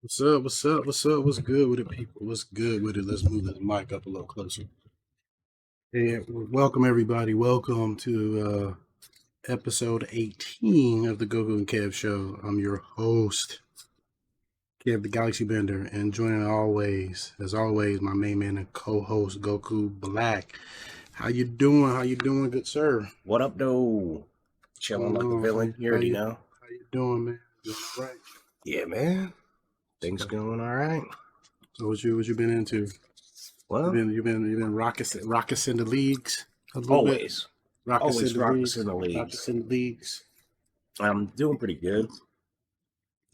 What's up? What's up? What's up? What's good with it, people? What's good with it? Let's move this mic up a little closer. Hey, welcome everybody. Welcome to episode 18 of the Goku and Kev show. I'm your host, Kev the Galaxybender, and joining as always, my main man and co-host Goku Black. How you doing? How you doing, good sir? What up, though? Chilling like a villain. You already know. How you doing, man? Doing all right? Yeah, man. Things going all right. So what you been into? Well, you've been rocking the leagues a little always. bit. Always rocking the leagues. I'm doing pretty good.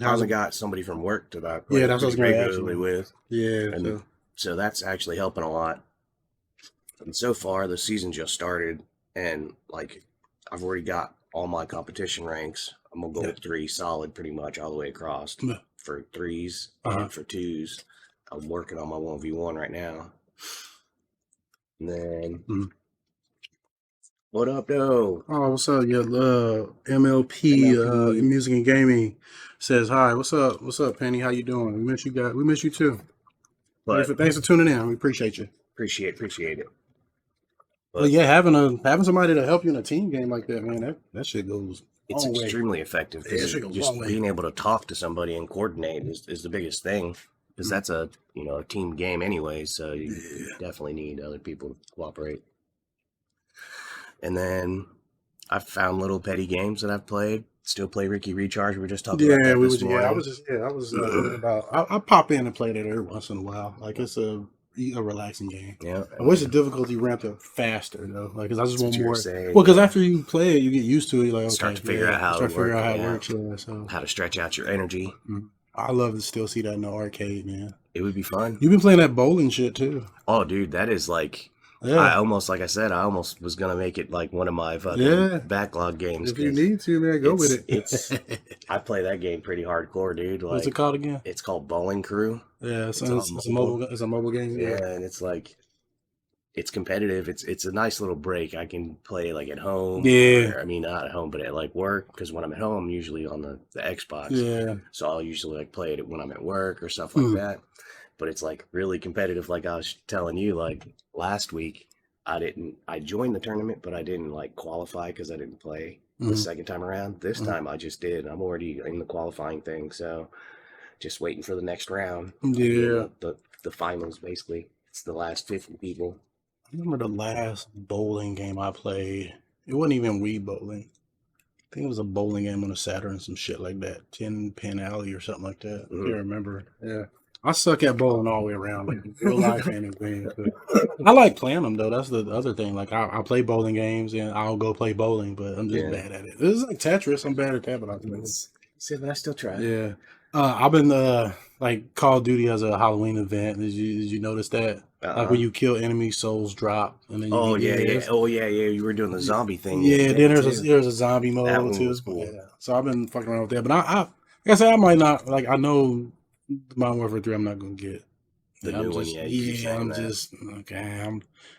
I got somebody from work that I play that's what I was regularly with. Yeah. And so that's actually helping a lot. And so far, the season just started, and like I've already got all my competition ranks. I'm gonna go with 3 solid pretty much all the way across for 3s and for 2s. I'm working on my 1v1 right now. And then what up, though? Oh, what's up? Yeah, MLP Music and Gaming says hi. What's up? What's up, Penny? How you doing? We miss you guys. We miss you too. Thanks for tuning in. We appreciate you. Appreciate it. But yeah, having somebody to help you in a team game like that, man, that shit goes. It's extremely effective. Just being able to talk to somebody and coordinate is the biggest thing. Because that's a team game anyway, so you definitely need other people to cooperate. And then I've found little petty games that I've played. Still play Ricky Recharge. We were just talking about that this morning. I pop in and play that every once in a while. Like it's a relaxing game. Yeah. I wish the difficulty ramped up faster though. Like, cause I just want more. Saying, well, because after you play it, you get used to it. You're like, okay, start to figure out how it works. Yeah, so how to stretch out your energy. Mm-hmm. I love to still see that in the arcade, man. It would be fun. You've been playing that bowling shit too. Oh, dude, that is like. Yeah. I almost was gonna make it like one of my fucking backlog games. If you need to, man, go with it. I play that game pretty hardcore, dude. Like, what's it called again? It's called Bowling Crew. Yeah, it's a mobile game. Yeah, and it's like it's competitive. It's a nice little break. I can play like at home. Yeah, I mean not at home, but at like work. Because when I'm at home, I'm usually on the Xbox. Yeah, so I'll usually like play it when I'm at work or stuff like that. But it's like really competitive. Like I was telling you, like last week, I joined the tournament, but I didn't like qualify because I didn't play the second time around. This time I just did. I'm already in the qualifying thing. So just waiting for the next round. Yeah. The finals, basically. It's the last 50 people. I remember the last bowling game I played. It wasn't even Wii bowling. I think it was a bowling game on a Saturn, some shit like that. 10 Pin Alley or something like that. I can't remember. Yeah. I suck at bowling all the way around, like real life anything. I like playing them though. That's the other thing. Like I play bowling games and I'll go play bowling, but I'm just bad at it. This is like Tetris. I'm bad at that, but I still try. Yeah. I've been like Call of Duty has a Halloween event. Did you notice that? Like when you kill enemies, souls drop, and then you were doing the zombie thing. Yeah, then there's a zombie mode that one too. Was cool. Yeah. So I've been fucking around with that, but I like I said, I might not like. I know Modern Warfare 3, I'm not gonna get the new one.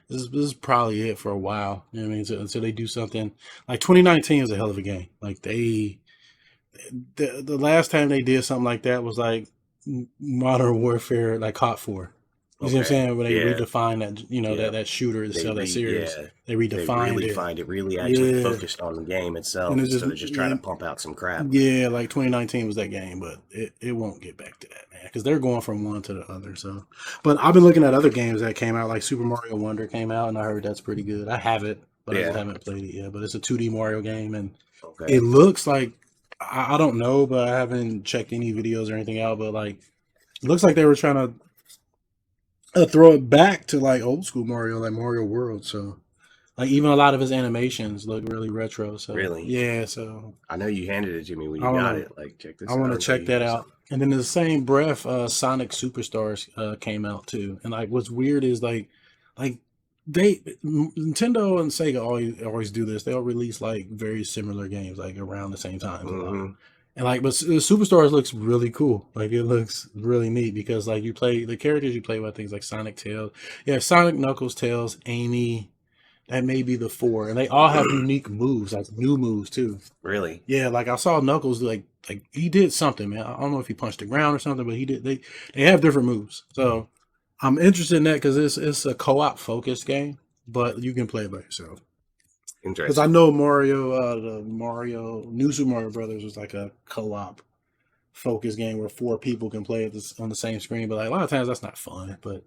This is probably it for a while. You know what I mean? Until they do something like 2019 is a hell of a game. Like the last time they did something like that was like Modern Warfare, like Hot 4. You see what I'm saying? When they redefined that, that shooter itself, that series, they redefined it. Really actually focused on the game itself instead of just trying to pump out some crap. Yeah, like 2019 was that game, but it won't get back to that, man, because they're going from one to the other. So, but I've been looking at other games that came out, like Super Mario Wonder came out, and I heard that's pretty good. I have it, but I just haven't played it yet. But it's a 2D Mario game, and it looks like I don't know, but I haven't checked any videos or anything out. But like, it looks like they were trying to throw it back to like old school Mario, like Mario World. So, like even a lot of his animations look really retro. So really, yeah. So I know you handed it to me when you got it. Like check this. I want to check that out. And then in the same breath, Sonic Superstars came out too. And like what's weird is like Nintendo and Sega always do this. They'll release like very similar games like around the same time. And like, but Superstars looks really cool. Like it looks really neat because like you play the characters you play with things like Sonic, Tails. Yeah, Sonic, Knuckles, Tails, Amy, that may be the 4, and they all have unique moves, like new moves too. Really? Yeah, like I saw Knuckles like he did something, man. I don't know if he punched the ground or something, but he did. They have different moves, so I'm interested in that because it's a co-op focused game, but you can play it by yourself. Interesting. Because I know the New Super Mario Brothers was like a co-op focused game where 4 people can play it on the same screen, but like a lot of times that's not fun. But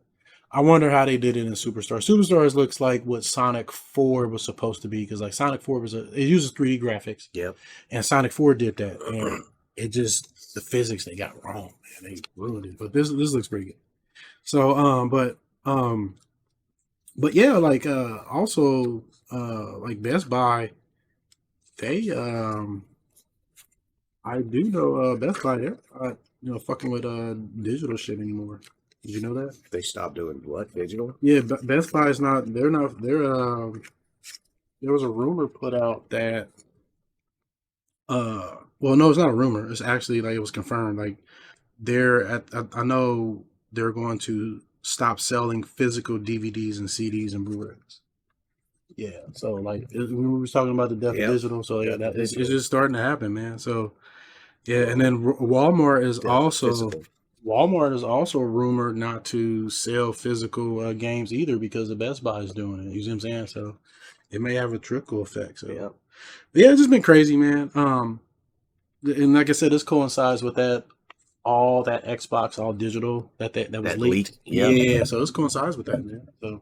I wonder how they did it in Superstars. Superstars looks like what Sonic 4 was supposed to be, because like Sonic 4 it uses 3D graphics. Yep. And Sonic 4 did that, and it just, the physics they got wrong, man. They ruined it. But this looks pretty good. So but yeah, like also like Best Buy, they I do know Best Buy, they're not fucking with digital shit anymore. Did you know that? They stopped doing what? Digital? Yeah, Best Buy is not. They're not. They're. There was a rumor put out that. Well, no, it's not a rumor. It's actually like it was confirmed. Like I know they're going to stop selling physical DVDs and CDs and Blu-rays. Yeah. So like we were talking about the death of digital. So yeah, it's just starting to happen, man. So yeah, and then Walmart is also rumored not to sell physical games either because the Best Buy is doing it. You see what I'm saying? So it may have a trickle effect. So yeah, it's just been crazy, man. And like I said, this coincides with all that Xbox all digital that was leaked. Yeah, so this coincides with that, man. So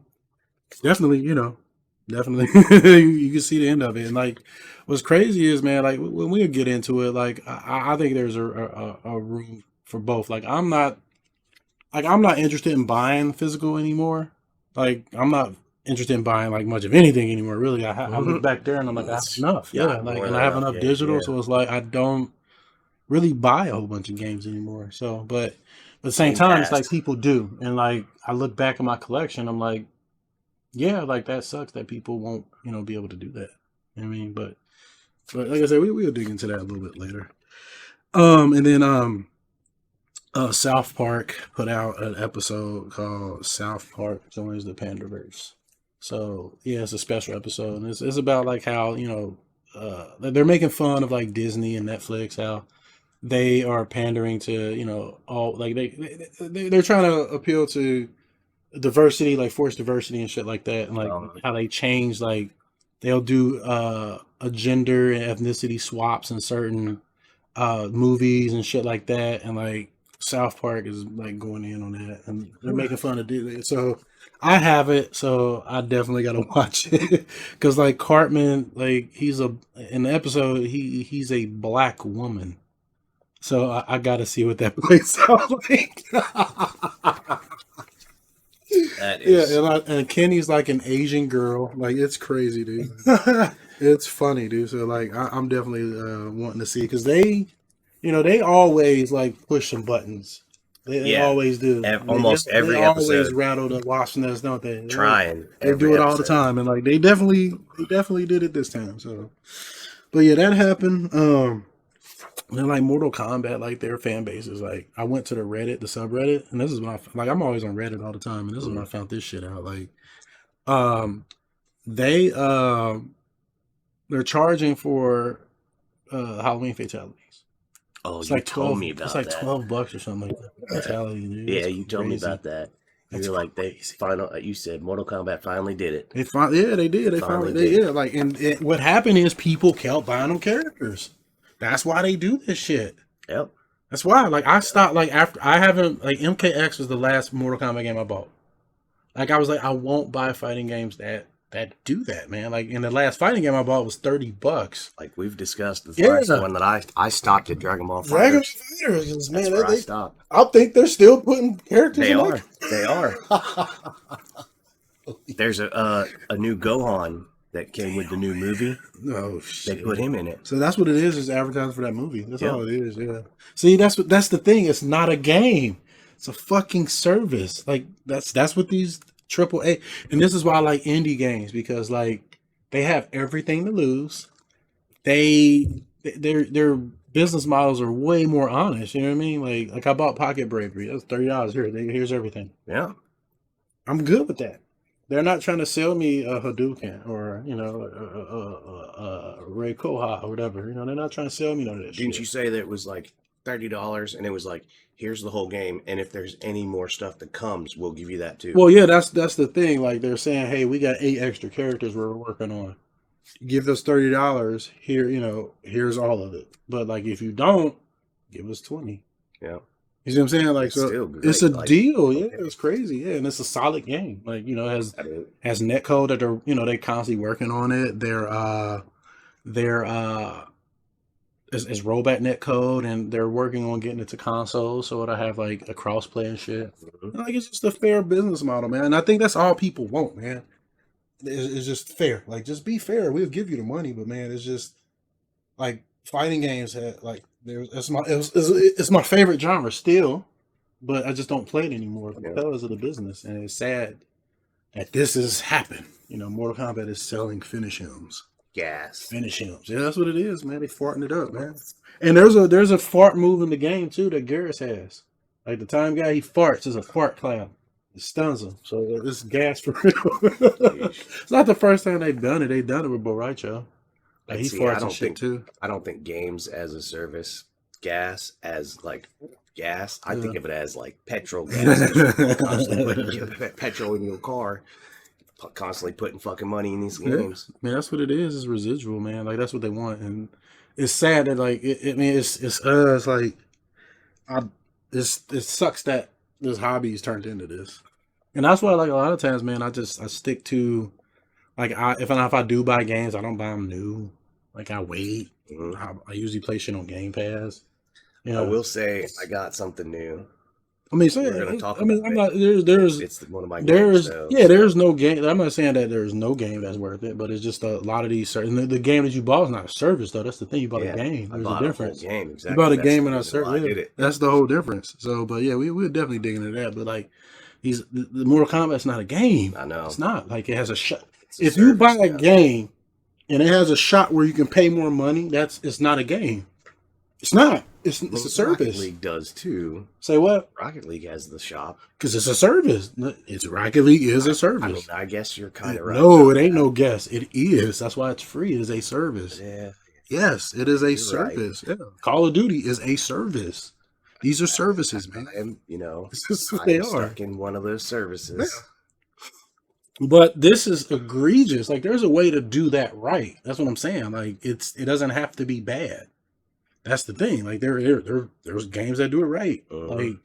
definitely, you can see the end of it. And like, what's crazy is, man, like when we get into it, like I think there's a room for both. Like I'm not interested in buying physical anymore. Like I'm not interested in buying like much of anything anymore. Really, I look back there and I'm like, that's enough. Yeah, like, and I have enough digital, so it's like I don't really buy a whole bunch of games anymore. So, but at the same time, it's like people do, and like I look back at my collection, I'm like, yeah, like that sucks that people won't, be able to do that. I mean, but like I said, we'll dig into that a little bit later. And then South Park put out an episode called South Park Joins the Pandaverse. So yeah, it's a special episode, and it's about like how they're making fun of like Disney and Netflix, how they are pandering to all like they're trying to appeal to diversity, like forced diversity and shit like that, and like how they change, like they'll do a gender and ethnicity swaps in certain movies and shit like that, and like South Park is like going in on that, and they're making fun of it. So I have it, so I definitely gotta watch it because like Cartman, like in the episode he's a black woman, so I gotta see what that plays out like. That is... Yeah, and Kenny's like an Asian girl. Like, it's crazy, dude. It's funny, dude. So, like, I'm definitely wanting to see, because they always, like, push some buttons. They always do. Almost every episode. They always rattle the wasp nest, don't they? Trying. They do it all the time. And, like, they definitely did it this time. So, but, yeah, that happened. And then like Mortal Kombat, like their fan base is like, I went to the subreddit, and this is when I'm always on Reddit all the time, and this is when I found this shit out. Like, they're charging for Halloween fatalities. Oh, it's like told me about that. It's like $12 or something like that. Fatality, dude. Yeah, you told me about that. You're like, you said Mortal Kombat finally did it. They did. They finally did. Like, and what happened is people kept buying them characters. That's why they do this shit. Yep. That's why. Like, I stopped, like, after I haven't, like, MKX was the last Mortal Kombat game I bought. Like, I was like, I won't buy fighting games that do that, man. Like, in the last fighting game I bought was $30. Like, we've discussed the last one that I stopped at Dragon Ball FighterZ. Dragon Ball FighterZ, man. That's where I stopped. I think they're still putting characters They in are. They are. There's a new Gohan that came with the new movie. Oh shit! They put him in it. So that's what it is advertising for that movie. That's all it is. Yeah. See, that's the thing. It's not a game. It's a fucking service. Like that's what these AAA, and this is why I like indie games, because like they have everything to lose. Their business models are way more honest. You know what I mean? Like I bought Pocket Bravery. That's $30 here. Here's everything. Yeah. I'm good with that. They're not trying to sell me a Hadouken or Ray Koha or whatever. You know, they're not trying to sell me none of that Didn't shit. you say that it was like $30 and it was like, here's the whole game, and if there's any more stuff that comes, we'll give you that too. Well, yeah, that's the thing. Like they're saying, hey, we got 8 extra characters we're working on. Give us $30 here. You know, here's all of it. But like if you don't, give us 20. Yeah. You see what I'm saying? Like, It's so still great. it's a Like, deal. Yeah, okay. it's crazy. Yeah, and it's a solid game. Like, you know, I has mean, netcode that they're they constantly working on it. They're it's rollback netcode, and they're working on getting it to consoles, so it'll have like a crossplay and shit. mhm. Like it's just a fair business model, man. And I think that's all people want, man. It's just fair. Like, just be fair. We'll give you the money, but man, it's just like fighting games had like it's my favorite genre still, but I just don't play it anymore Yeah. because of the business, and it's sad that this has happened. You know, Mortal Kombat is selling finish hymns. Gas. Finish hymns. Yeah, that's what it is, man. They farting it up, man. And there's a fart move in the game too that Garrus has. Like the time guy, he farts is a fart cloud. It stuns him. So it's gas for real. It's not the first time they've done it. They've done it with Boraicho. Like, he See, farts and shit too. I don't think games as a service, gas as like gas. I think of it as like petrol gas. Constantly putting petrol in your car, constantly putting fucking money in these games. Man, that's what it is. It's residual, man. Like that's what they want, and it's sad that like it's like it sucks that this hobby is turned into this, and that's why like a lot of times, man, I stick to like if I do buy games, I don't buy them new. Like I wait. Mhm. I usually play shit on Game Pass. I will say I got something new. I mean, so We're gonna talk I mean, about I'm it. not there's It's one of my games. there's no game. I'm not saying that there's no game that's worth it, but it's just a lot of these certain the game that you bought is not a service though. That's the thing. You bought a game. I There's bought a difference. A whole game, exactly. You bought a That's game the and a reason why I service. did it. That's the whole difference. So, but yeah, we're definitely digging into that. But like the Mortal Kombat's not a game. I know. It's not. Like it has a shot. It's a If you buy service a now. game and it has a shot where you can pay more money, it's not a game. It's not. It's a Rocket service. League does too. Say what? Rocket League has the shop. Because it's a service. It's Rocket League is a service. I mean, I guess you're kind of right. No, it ain't no guess. It is. That's why it's free. It is a service. Yeah. Yes, it is a You're service. Yeah. Call of Duty is a service. These are services, man. I am, This is what they I'm are. stuck in one of those services. But this is egregious. Like, there's a way to do that right. That's what I'm saying. Like, it doesn't have to be bad. That's the thing. Like, there's games that do it right. Like,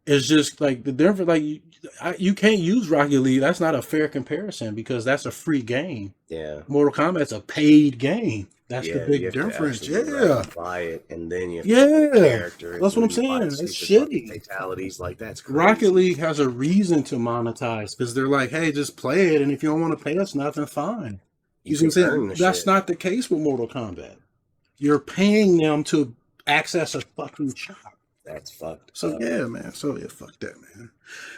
it's just like the difference. Like, you can't use Rocket League. That's not a fair comparison because that's a free game. Yeah. Mortal Kombat's a paid game. That's the you big have to difference. actually Yeah. buy it, and then you have to Yeah. pick the character. That's what I'm and then you buy saying. the It's stupid fucking shitty. Fatalities, like that's crazy. Rocket League has a reason to monetize because they're like, hey, just play it, and if you don't want to pay us nothing, fine. You see what I'm can earn saying? the That's shit. not the case with Mortal Kombat. You're paying them to access a fucking shop. That's fucked. So up. yeah, man. So yeah, fuck that, man.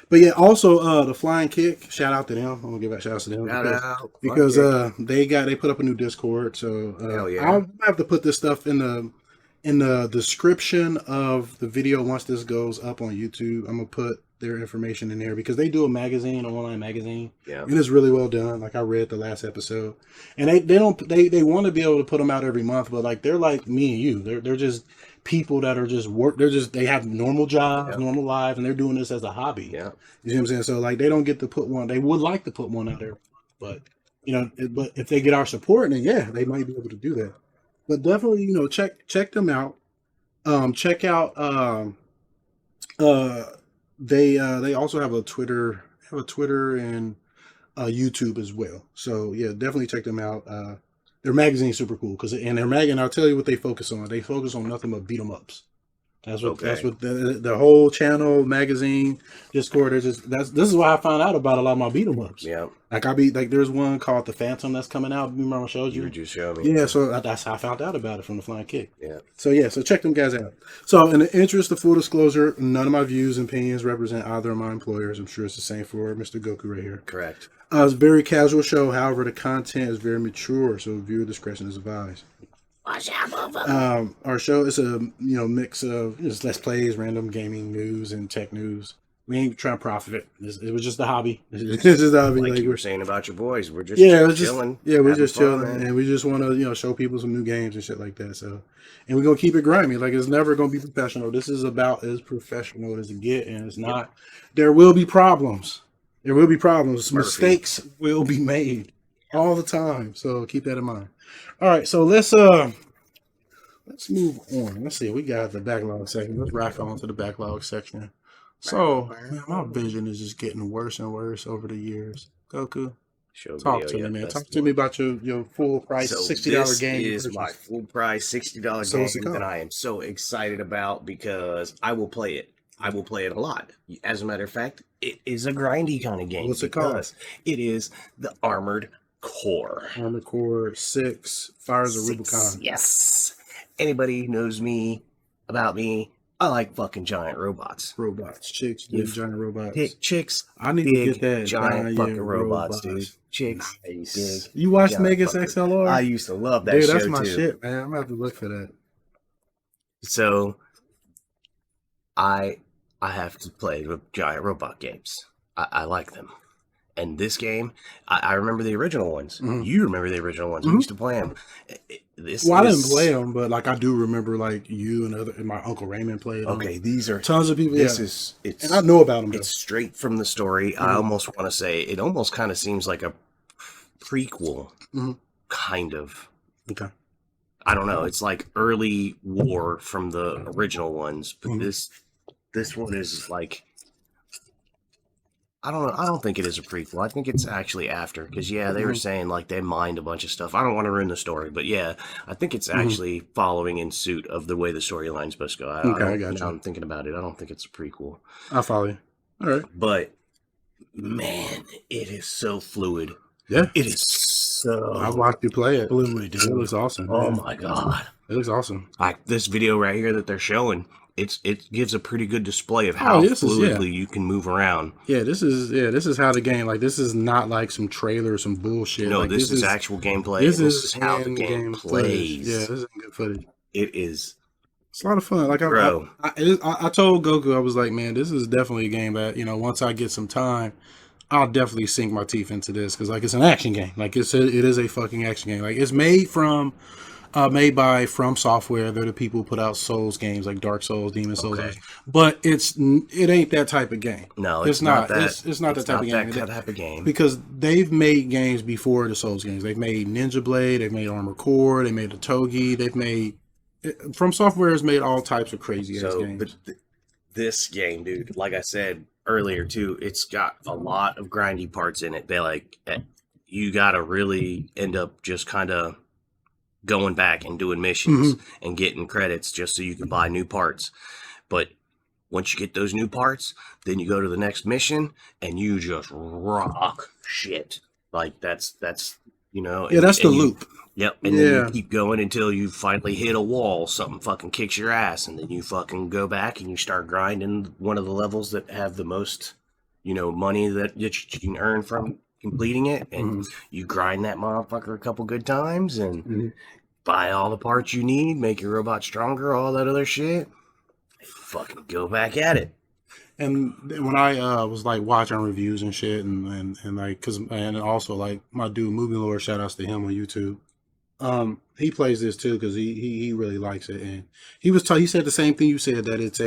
But yeah, also the Flying Kick. Shout out to them. I'm gonna give a shout out to them Shout out. because Fuck they put up a new Discord. So Hell yeah. I'll have to put this stuff in the description of the video once this goes up on YouTube. I'm gonna put their information in there because they do a magazine, an online magazine, Yeah. and it's really well done. Like I read the last episode, and they want to be able to put them out every month, but like they're like me and you. They're just people that are just they have normal jobs, Yeah. normal lives, and they're doing this as a hobby. Yeah. You see what I'm saying? So like they don't get to put one. They would like to put one out there, but but if they get our support, then yeah, they might be able to do that. But definitely, check them out. Check out. They also have a Twitter, and YouTube as well. So yeah, definitely check them out. Their magazine's super cool and their magazine. I'll tell you what they focus on. They focus on nothing but beat 'em ups. That's what the whole channel, magazine, Discord. This is why I found out about a lot of my beat 'em ups. Yeah. Like there's one called The Phantom that's coming out. Remember I showed you? You just showed me. Yeah, so that's how I found out about it from the Flying Kick. Yeah. So yeah, so check them guys out. So in the interest of full disclosure, none of my views and opinions represent either of my employers. I'm sure it's the same for Mr. Goku right here. Correct. It's a very casual show. However, the content is very mature, so viewer discretion is advised. Watch out, motherfucker. Our show is a mix of just let's plays, random gaming news, and tech news. We ain't trying to profit it. It was just a hobby. It's just a hobby. Like you were saying about your boys, we're just chilling. Yeah, we're just chilling, and we just want to show people some new games and shit like that. So, and we're gonna keep it grimy. Like it's never gonna be professional. This is about as professional as it get, and it's not. There will be problems. There will be problems. Mistakes will be made all the time. So keep that in mind. All right, so let's move on. Let's see. We got the backlog section. Let's rock on to the backlog section. So, man, my vision is just getting worse and worse over the years. Goku, talk to me, man. Talk to me about your full price $60 game. This is my full price $60 game that I am so excited about because I will play it. I will play it a lot. As a matter of fact, it is a grindy kind of game. What's it called? It is the Armored Core. Armored Core 6, Fires of Rubicon. Yes. Anybody who knows me, about me, I like fucking giant robots. Robots. Chicks, big giant robots. Chicks. I need to get that giant fucking robots, dude. Chicks. Nice. You watched Megas XLR? I used to love that show, dude, that's my shit, man. I'm going to have to look for that. So, I have to play with giant robot games. I like them. And this game, I remember the original ones. Mm-hmm. You remember the original ones. Mm-hmm. We used to play them. I didn't play them, but like I do remember like you and my Uncle Raymond played them. Okay, these are tons of people. And I know about them. It's straight from the story. Mm-hmm. I almost want to say it almost kind of seems like a prequel, kind of. Okay. I don't know. It's like early war from the original ones, but this one is like. I don't know. I don't think it is a prequel. I think it's actually after. Because, they were saying, like, they mined a bunch of stuff. I don't want to ruin the story. But, I think it's actually following in suit of the way the storyline's supposed to go. I got you. I'm thinking about it. I don't think it's a prequel. I'll follow you. All right. But, man, it is so fluid. Yeah. It is so... I watched you play it. Fluid, dude. It looks awesome. Oh, my God. It looks awesome. Like, this video right here that they're showing... It gives a pretty good display of how fluidly you can move around. Yeah, this is how the game, like, this is not like some trailer or some bullshit. No, like, this is actual gameplay. This is how the game plays. Yeah, this is good footage. It is. It's a lot of fun. Like, I told Goku, I was like, man, this is definitely a game that, once I get some time, I'll definitely sink my teeth into this. Because, like, it's an action game. Like, it is a fucking action game. Like, it's made by From Software. They're the people who put out Souls games like Dark Souls, Demon Souls. Okay. But it ain't that type of game. No, it's not that. It's not that type of game. That type of game. Because they've made games before the Souls games. They've made Ninja Blade. They've made Armored Core. They made the Togi. They've made From Software has made all types of crazy ass games. But this game, dude, like I said earlier too, it's got a lot of grindy parts in it. They you got to really end up just kind of going back and doing missions and getting credits just so you can buy new parts. But once you get those new parts, then you go to the next mission and you just rock shit. Like that's that's the loop. Yep. And then you keep going until you finally hit a wall, something fucking kicks your ass, and then you fucking go back and you start grinding one of the levels that have the most, money that you can earn from completing it, and you grind that motherfucker a couple good times and buy all the parts you need, make your robot stronger, all that other shit. Fucking go back at it. And when I was like watching reviews and shit, and like, and also like my dude Movie Lord, shout outs to him on YouTube. He plays this too because he really likes it, and he said the same thing you said, that it's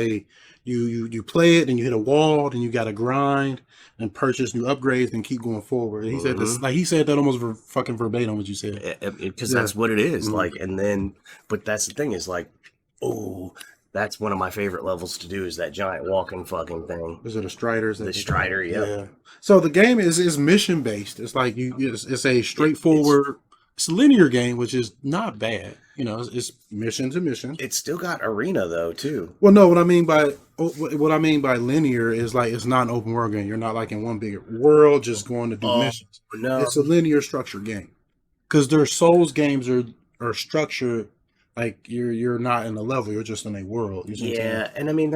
you play it and you hit a wall, then you got to grind and purchase new upgrades and keep going forward. And he said this, like he said that almost fucking verbatim what you said, because that's what it is. Like, and then, but that's the thing is like, that's one of my favorite levels to do, is that giant walking fucking thing. Is it a Strider? The Strider, yeah. So the game is mission based. It's like it's a straightforward. It's a linear game, which is not bad. It's mission to mission. It's still got arena though too. Well, no, what I mean by linear is like it's not an open world game. You're not like in one big world just going to do missions. No, it's a linear structured game. Because their Souls games are structured like you're not in a level. You're just in a world. Yeah, and I mean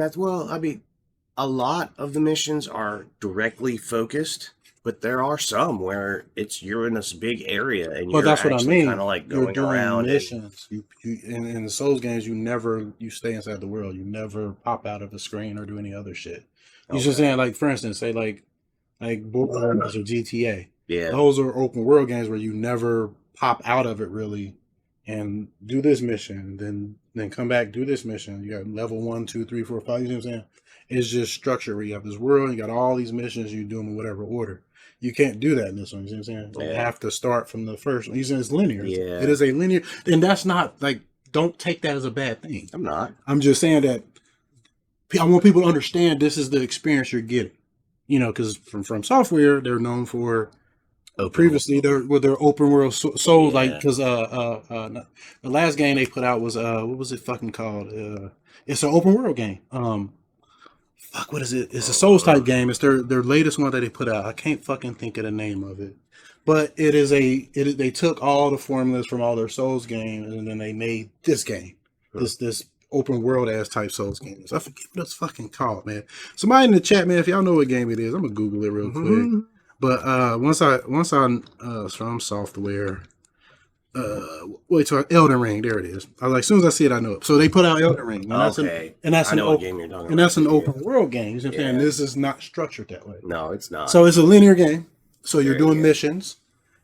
a lot of the missions are directly focused But there are some where you're in this big area and Well, you're that's what I actually mean. kind of like You're going doing around. missions. You in the Souls games, you stay inside the world. You never pop out of the screen or do any other shit. You just saying, like, for instance, say like Borderlands or GTA. Yeah. Those are open world games where you never pop out of it really and do this mission, then come back, do this mission. You got level 1, 2, 3, 4, 5. You know what I'm saying? It's just structure where you have this world, you got all these missions, you do them in whatever order. You can't do that in this one. You know what I'm saying? You have to start from the first one. It's linear. Yeah. It is a linear, and that's not like, don't take that as a bad thing. I'm not. I'm just saying that I want people to understand this is the experience you're getting. You know, because from Software, they're known for previously their open world Souls, like, because the last game they put out was what was it fucking called? It's an open world game. What is it? It's a Souls type game. It's their latest one that they put out. I can't fucking think of the name of it, but they took all the formulas from all their Souls games and then they made this game, this open world ass type Souls games. I forget what it's fucking called, man. Somebody in the chat, man, if y'all know what game it is, I'm gonna Google it real quick. But once I from Software, wait till Elden Ring. There it is. I was like, as soon as I see it, I know it. So they put out Elden Ring. And that's I know what game you're talking about. And that's an open world game. You know what I'm saying? This is not structured that way. No, it's not. So it's a linear game. So you're doing missions.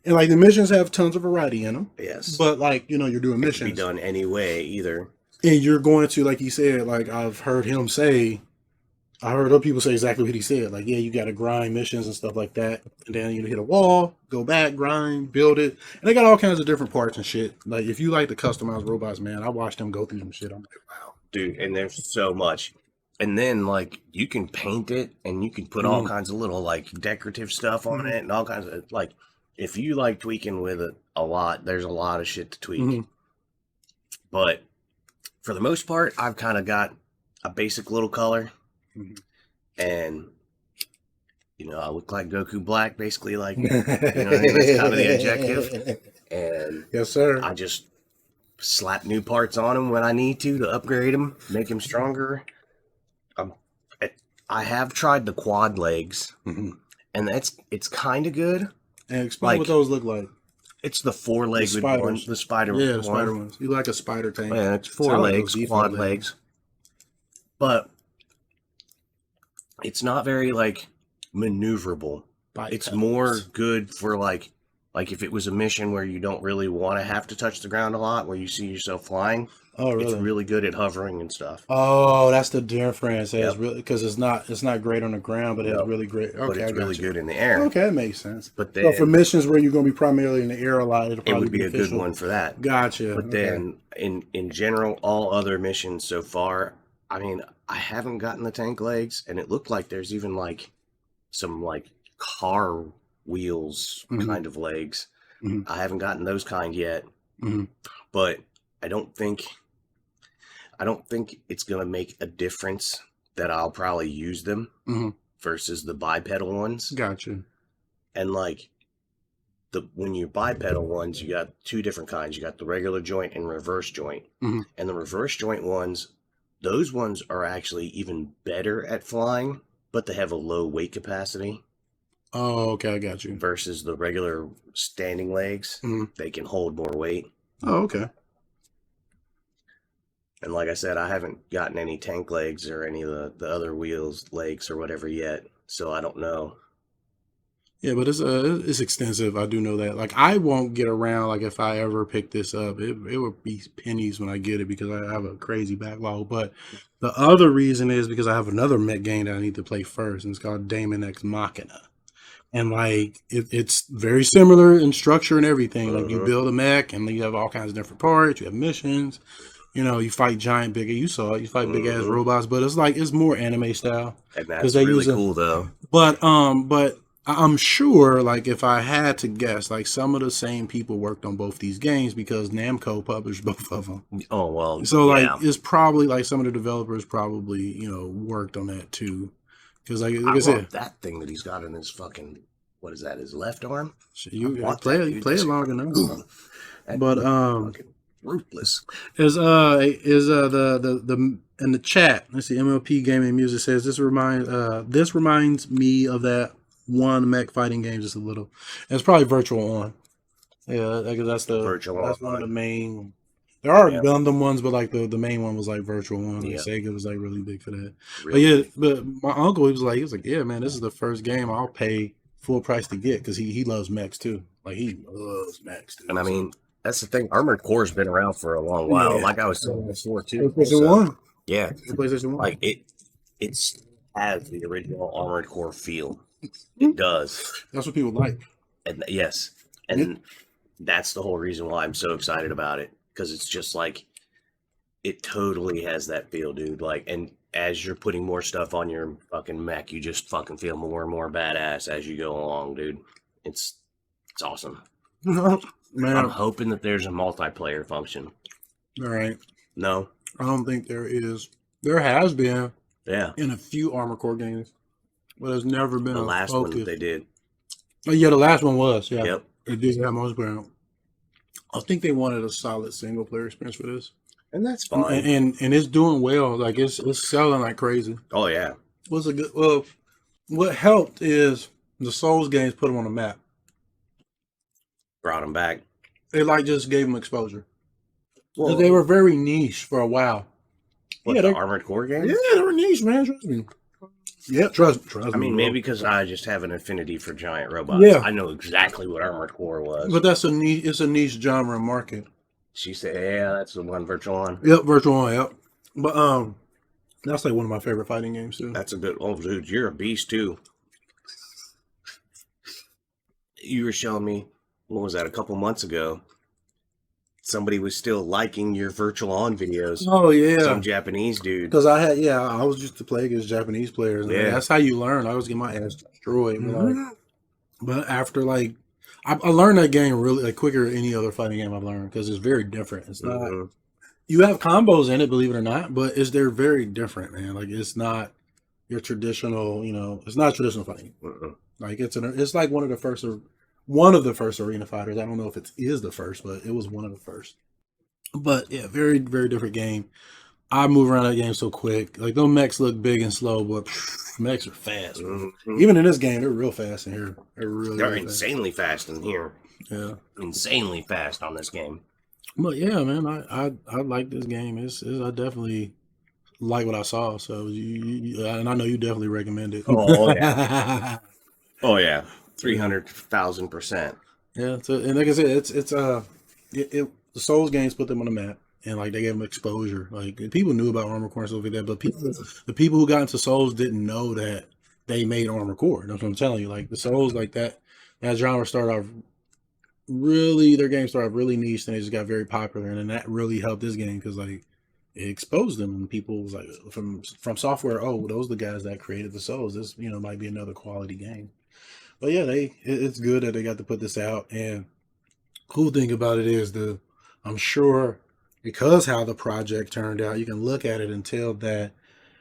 And like the missions have tons of variety in them. Yes. But like, you're doing missions. It can be done any way either. And you're going to, like he said, like I've heard him say, I heard other people say exactly what he said. Like, yeah, you got to grind missions and stuff like that. And then you hit a wall, go back, grind, build it. And they got all kinds of different parts and shit. Like, if you like to customize robots, man, I watched them go through some shit. I'm like, wow. Dude, and there's so much. And then, like, you can paint it and you can put all kinds of little, like, decorative stuff on it and all kinds of, like, if you like tweaking with it a lot, there's a lot of shit to tweak. But for the most part, I've kind of got a basic little color. And, I look like Goku Black, basically, like, that's kind of the objective. And yes, sir. I just slap new parts on him when I need to upgrade him, make him stronger. I have tried the quad legs, and it's kind of good. And explain what those look like. It's the 4-legged ones, the spider ones. Yeah, the spider ones. You like a spider tank. Yeah, it's 4 legs, quad legs. But it's not very, like, maneuverable. It's more good for, like if it was a mission where you don't really want to have to touch the ground a lot, where you see yourself flying. Oh, really? It's really good at hovering and stuff. Oh, that's the difference. It's really, because it's not great on the ground, but it's really great. Okay, but it's really good in the air. Okay, that makes sense. But then, so for missions where you're going to be primarily in the air a lot, it would be a good one for that. Gotcha. But then, in general, all other missions so far, I mean, I haven't gotten the tank legs, and it looked like there's even like some like car wheels kind of legs. I haven't gotten those kind yet, but I don't think it's gonna make a difference that I'll probably use them versus the bipedal ones. Gotcha. And like when you bipedal ones, you got 2 different kinds. You got the regular joint and reverse joint, and the reverse joint ones. Those ones are actually even better at flying, but they have a low weight capacity. Oh, okay, I got you. Versus the regular standing legs, they can hold more weight. Oh, okay. And like I said, I haven't gotten any tank legs or any of the other wheels, legs or whatever yet, so I don't know. Yeah, but it's extensive. I do know that. Like, I won't get around. Like, if I ever pick this up, it would be pennies when I get it because I have a crazy backlog. But the other reason is because I have another mech game that I need to play first, and it's called Daemon X Machina. And like, it's very similar in structure and everything. Like, you build a mech, and you have all kinds of different parts. You have missions. You fight giant, you saw it. You fight big ass robots, but it's more anime style. And that's really cool, though. But I'm sure, like, if I had to guess, like, some of the same people worked on both these games because Namco published both of them. Oh, well. So, like, it's probably, like, some of the developers probably, worked on that, too. Because, like I said, that thing that he's got in his fucking, what is that, his left arm? You play it long enough. But, ruthless. Is the in the chat, let's see, MLP Gaming Music says, this reminds me of that one mech fighting game, just a little. And it's probably Virtual On. Yeah, because that's one of the main. There are Gundam ones, but like the main one was like Virtual One. Like Sega was like really big for that. Really? But my uncle he was like, yeah, man, this is the first game I'll pay full price to get because he loves mechs too. Like he loves mechs too. And I mean, that's the thing. Armored Core's been around for a long while. Yeah. Like I was saying before too. PlayStation 1. Yeah, PlayStation 1. Like it has the original Armored Core feel. It does. That's what people like. And yes, and that's the whole reason why I'm so excited about it, because it's just like it totally has that feel, dude. Like, and as you're putting more stuff on your fucking mech, you just fucking feel more and more badass as you go along, dude. It's awesome. Man, I'm hoping that there's a multiplayer function. All right. No, I don't think there is. There has been. Yeah. In a few Armored Core games, but there's never been the last one that they did. Oh yeah, the last one was. Yeah. Yep. It did have multiplayer. I think they wanted a solid single player experience for this, and that's fine. And it's doing well. Like it's selling like crazy. Oh yeah. What's a good? Well, what helped is the Souls games put them on the map. Brought them back. They like just gave them exposure. Well, they were very niche for a while. What, the Armored Core game? Yeah, they were niche, man. Trust me. Yeah, trust me. I mean, maybe because I just have an affinity for giant robots. Yeah. I know exactly what Armored Core was. But that's a niche. It's a niche genre market. She said, "Yeah, that's the one, Virtual On." Yep, Virtual On. Yep. But that's like one of my favorite fighting games too. That's a good. Oh, dude, you're a beast too. You were showing me. What was that? A couple months ago. Somebody was still liking your Virtual On videos. Oh yeah, some Japanese dude. Because I was used to play against Japanese players. And that's how you learn. I was getting my ass destroyed. But after like, I learned that game really like quicker than any other fighting game I've learned because it's very different. It's not. You have combos in it, believe it or not, but they're very different, man. Like it's not your traditional. It's not traditional fighting. Like it's like one of the first arena fighters. I don't know if it is the first, but it was one of the first. But yeah, very, very different game. I move around that game so quick. Like those mechs look big and slow, but mechs are fast. Even in this game, they're real fast in here. They're insanely fast in here. Yeah, insanely fast on this game. But yeah, man, I like this game. I definitely like what I saw. So and I know you definitely recommend it. Oh yeah. Oh yeah. 300,000%. Yeah, so, and like I said, it's the Souls games put them on the map, and like they gave them exposure. Like people knew about Armored Core and stuff like that, but the people who got into Souls didn't know that they made Armored Core. That's what I'm telling you. Like the Souls, like that genre started off really. Their game started off really niche, and they just got very popular, and then that really helped this game because like it exposed them, and people was like from software. Oh, those are the guys that created the Souls. This might be another quality game. But yeah, it's good that they got to put this out. And cool thing about it is I'm sure because how the project turned out, you can look at it and tell that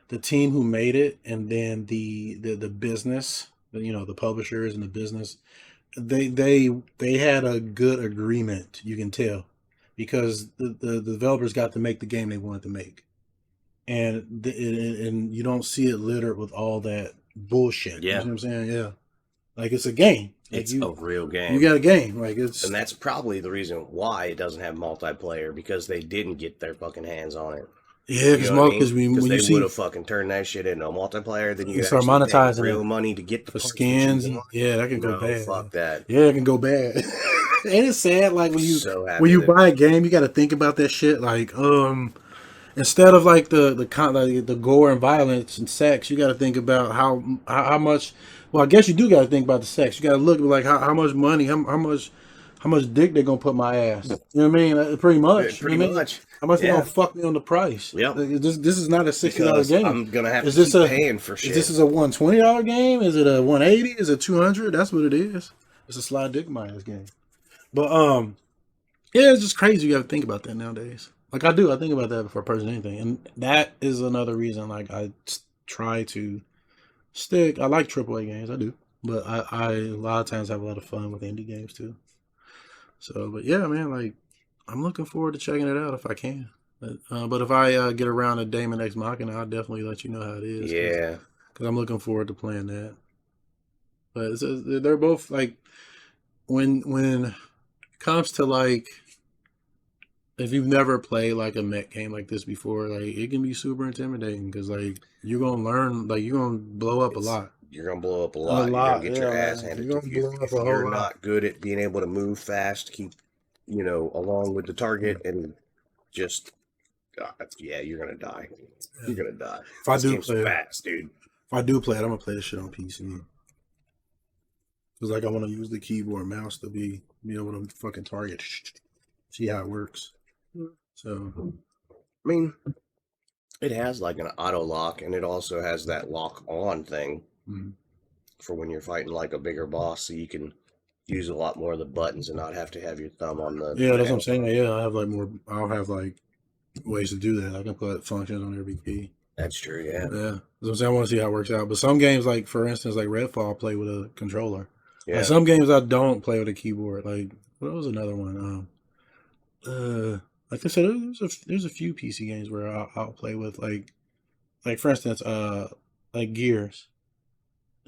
the team who made it and then the business, the publishers and the business, they had a good agreement. You can tell because the developers got to make the game they wanted to make, and you don't see it littered with all that bullshit. Yeah, you know what I'm saying? Yeah. Like it's a game. Like it's a real game. You got a game. Like and that's probably the reason why it doesn't have multiplayer because they didn't get their fucking hands on it. Yeah, because when they would have fucking turned that shit into a multiplayer, then you start monetizing real money to get the skins. Yeah, that can go bad. Fuck that. Yeah, it can go bad. And it's sad. Like when you buy a game, you got to think about that shit. Like instead of like the gore and violence and sex, you got to think about how much. Well, I guess you do got to think about the sex. You got to look like how much money, how much dick they're gonna put my ass. You know what I mean? Pretty much. Pretty much. How much they gonna fuck me on the price? Yep. This is not a $60 game. I'm gonna have to keep paying for shit. Is this a $120 game? Is it a $180? Is it $200? That's what it is. It's a slide dick in my ass game. But yeah, it's just crazy. You got to think about that nowadays. Like I do. I think about that before purchasing anything, and that is another reason. Like I try to. I like AAA games, I do, but I a lot of times have a lot of fun with indie games too. So, but yeah, man, like I'm looking forward to checking it out if I can. But if I get around to Daemon X Machina, I'll definitely let you know how it is. Yeah, because I'm looking forward to playing that. But they're both like when it comes to like if you've never played like a mech game like this before, like it can be super intimidating because like you're gonna learn, like you're gonna blow up a lot. You're gonna blow up a A lot. You're gonna lot, get yeah, your ass man. handed You're to gonna you. blow up If a whole you're lot. not good at being able to move fast, keep along with the target, and just yeah, you're gonna die. Yeah. You're gonna die. If I This do game's play, fast, dude. if I do play it, I'm gonna play this shit on PC. Cause like I want to use the keyboard and mouse to be able to fucking target, see how it works. So, I mean, it has like an auto lock, and it also has that lock on thing for when you're fighting like a bigger boss, so you can use a lot more of the buttons and not have to have your thumb on the. yeah, that's what I'm saying. Yeah, I have like more. I'll have like ways to do that. I can put functions on every key. That's true. Yeah. Yeah, that's what I'm saying. I want to see how it works out. But some games, like for instance, like Redfall, I play with a controller. Yeah. Like some games I don't play with a keyboard. Like what was another one? Like I said, there's a few PC games where I'll play with like for instance, like Gears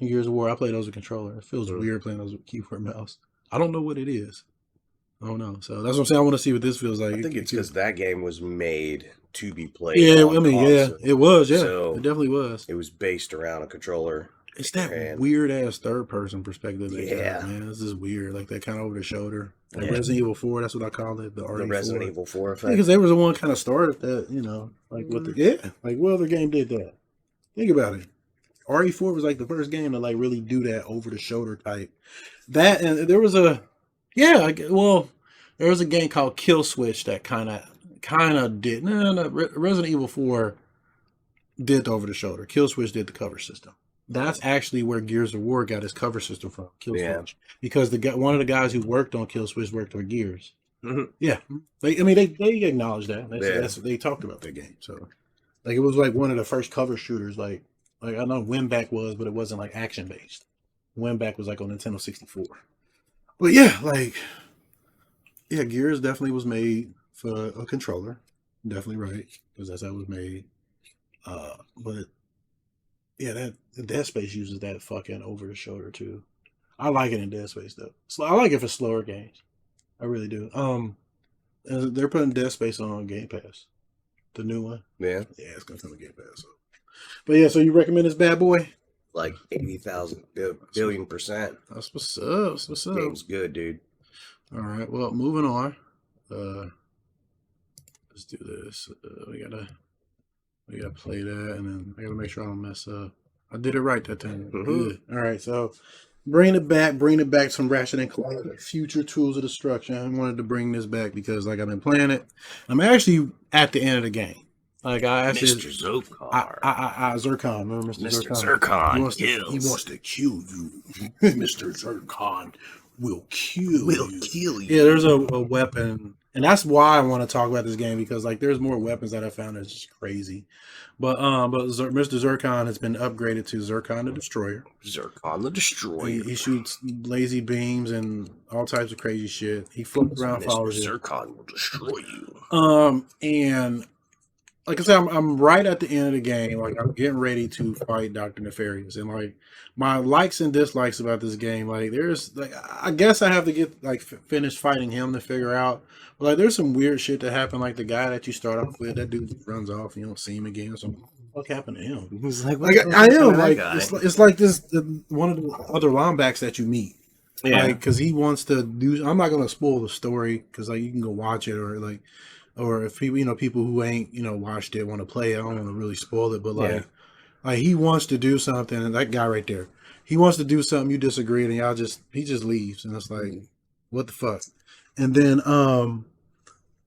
of War. I play those with controller. It feels weird playing those with keyboard and mouse. I don't know what it is. I don't know. So that's what I'm saying. I want to see what this feels like. I think it's because that game was made to be played. Yeah, on I mean, console. yeah, it was. Yeah, So it definitely was. It was based around a controller. It's that weird ass third person perspective. Yeah, man, this is weird. Like that kind of over the shoulder. Like Resident Evil 4. That's what I called it. The Resident Evil 4 effect. Because they was the one kind of started that. Like with the like what other game did that? Think about it. RE4 was like the first game to like really do that over the shoulder type. That and there was a there was a game called Kill Switch that kind of did. No, Resident Evil 4 did the over the shoulder. Kill Switch did the cover system. That's actually where Gears of War got its cover system from. Kill Switch, because one of the guys who worked on Kill Switch worked on Gears. Yeah, they acknowledged that. They talked about that game. So like it was like one of the first cover shooters. Like I know Winback was, but it wasn't like action based. Winback was like on Nintendo 64. But yeah, Gears definitely was made for a controller. Definitely right, because that's how it was made. But yeah, that Dead Space uses that fucking over the shoulder too. I like it in Dead Space though. So I like it for slower games. I really do. And they're putting Dead Space on Game Pass, the new one. Yeah, it's gonna come to Game Pass. So. But yeah, so you recommend this bad boy? Like 80,000 billion%. That's what's up. That's what's up. Game's good, dude. All right. Well, moving on. Let's do this. We gotta play that, and then I gotta make sure I don't mess up. I did it right that time. Good. All right. So bring it back. Some Ratchet and Clank, Future Tools of Destruction. I wanted to bring this back because like I've been playing it. I'm actually at the end of the game. Like I actually, Mr. Zurkon. Zurkon. Remember Mr. Zurkon? He wants to kill you. Mr. Zurkon will kill you. Yeah, there's a weapon, and that's why I want to talk about this game, because like there's more weapons that I found that's just crazy. But Mr. Zurkon has been upgraded to Zurkon the Destroyer. Zurkon the Destroyer. He shoots lazy beams and all types of crazy shit. He floats around, follows you. Zurkon will destroy you. And like I said, I'm right at the end of the game. Like I'm getting ready to fight Dr. Nefarious, and like my likes and dislikes about this game, like there's like I guess I have to get like finish fighting him to figure out. But like there's some weird shit that happened. Like the guy that you start off with, that dude runs off. You don't see him again. So what happened to him? He's like I am like it's like this one of the other linebacks that you meet. Yeah, because he wants to do. I'm not gonna spoil the story because like you can go watch it, or if people, people who ain't, watched it want to play it, I don't want to really spoil it, but like he wants to do something, and that guy right there, he wants to do something, you disagree, and he just leaves, and it's like, what the fuck? And then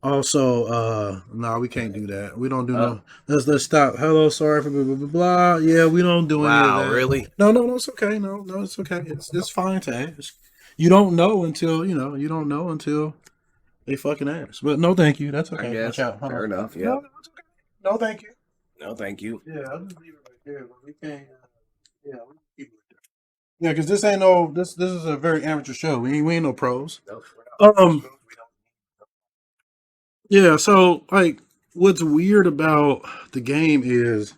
also no, we can't do that. We don't do no. Let's stop. Hello, sorry for blah blah blah blah. Yeah, we don't do any of that. Really? No, it's okay. No, it's okay. It's fine to ask. You don't know until they fucking ass. But no, thank you. That's okay. I guess. Watch out. Fair enough. Yeah. No, it's okay. No, thank you. No, thank you. Yeah, I'll just leave it right there. But we can't. We can keep it right there. Yeah, because this ain't no. This is a very amateur show. We ain't no pros. No, we're not. Yeah. So like, what's weird about the game is,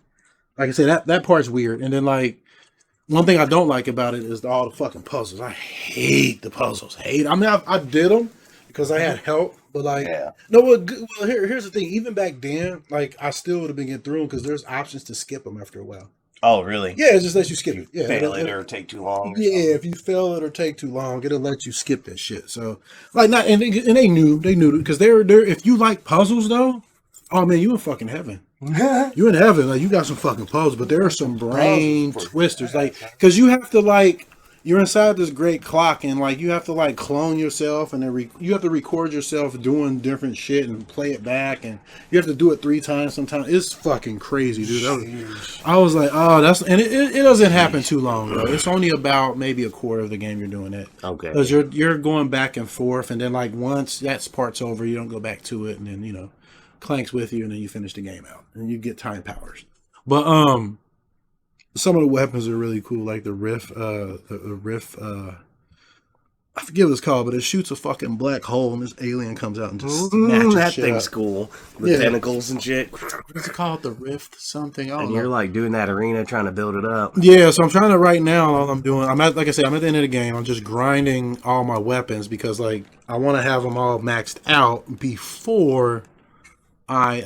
like I said, that part's weird, and then like One thing I don't like about it is all the fucking puzzles. I hate the puzzles. I mean, I did them because I had help, but like, no. Well, here's the thing. Even back then, like, I still would have been getting through them because there's options to skip them after a while. Oh, really? Yeah, it just lets you skip it. Yeah, fail it or take too long. Yeah, if you fail it or take too long, it'll let you skip that shit. So, like, not and they knew because they're if you like puzzles though, oh man, you in fucking heaven. You in heaven, like you got some fucking puzzles, but there are some brain twisters, like because you have to like you're inside this great clock and like you have to like clone yourself and then you have to record yourself doing different shit and play it back and you have to do it 3 times sometimes. It's fucking crazy, dude. I was like, oh, that's and it doesn't happen too long though. It's only about maybe a quarter of the game you're doing it. Okay. Because you're going back and forth and then like once that part's over, you don't go back to it and then Clank's with you and then you finish the game out and you get time powers. But some of the weapons are really cool, like the riff. I forget what it's called, but it shoots a fucking black hole and this alien comes out and just snatches that shit thing's up. Cool. The tentacles and shit. What's it called? The rift something. And you're like doing that arena trying to build it up. Yeah, so I'm trying to right now. All I'm doing, like I said, I'm at the end of the game. I'm just grinding all my weapons because like I want to have them all maxed out before I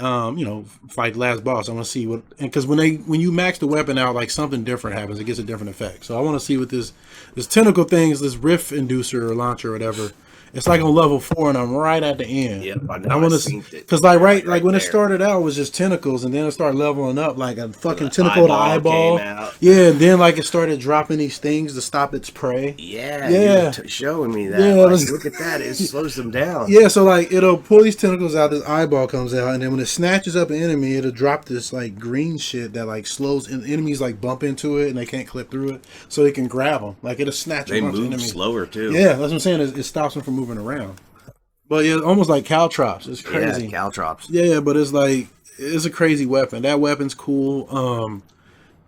fight the last boss. I want to see what, because when you max the weapon out, like something different happens. It gets a different effect. So I want to see what this tentacle thing is, this rift inducer or launcher or whatever. It's like on level 4, and I'm right at the end. Yeah, I want to, because like right when it started out, it was just tentacles, and then it started leveling up like a fucking tentacle to eyeball. Yeah, and then like it started dropping these things to stop its prey. Yeah, you were showing me that. Yeah, like, look at that, it slows them down. Yeah, so like it'll pull these tentacles out, this eyeball comes out, and then when it snatches up an enemy, it'll drop this like green shit that like slows, and enemies like bump into it and they can't clip through it, so they can grab them. Like it'll snatch. They move slower too. Yeah, that's what I'm saying. It stops them from moving around. But yeah, almost like caltrops. It's crazy. Yeah, caltrops. Yeah, but it's like it's a crazy weapon. That weapon's cool.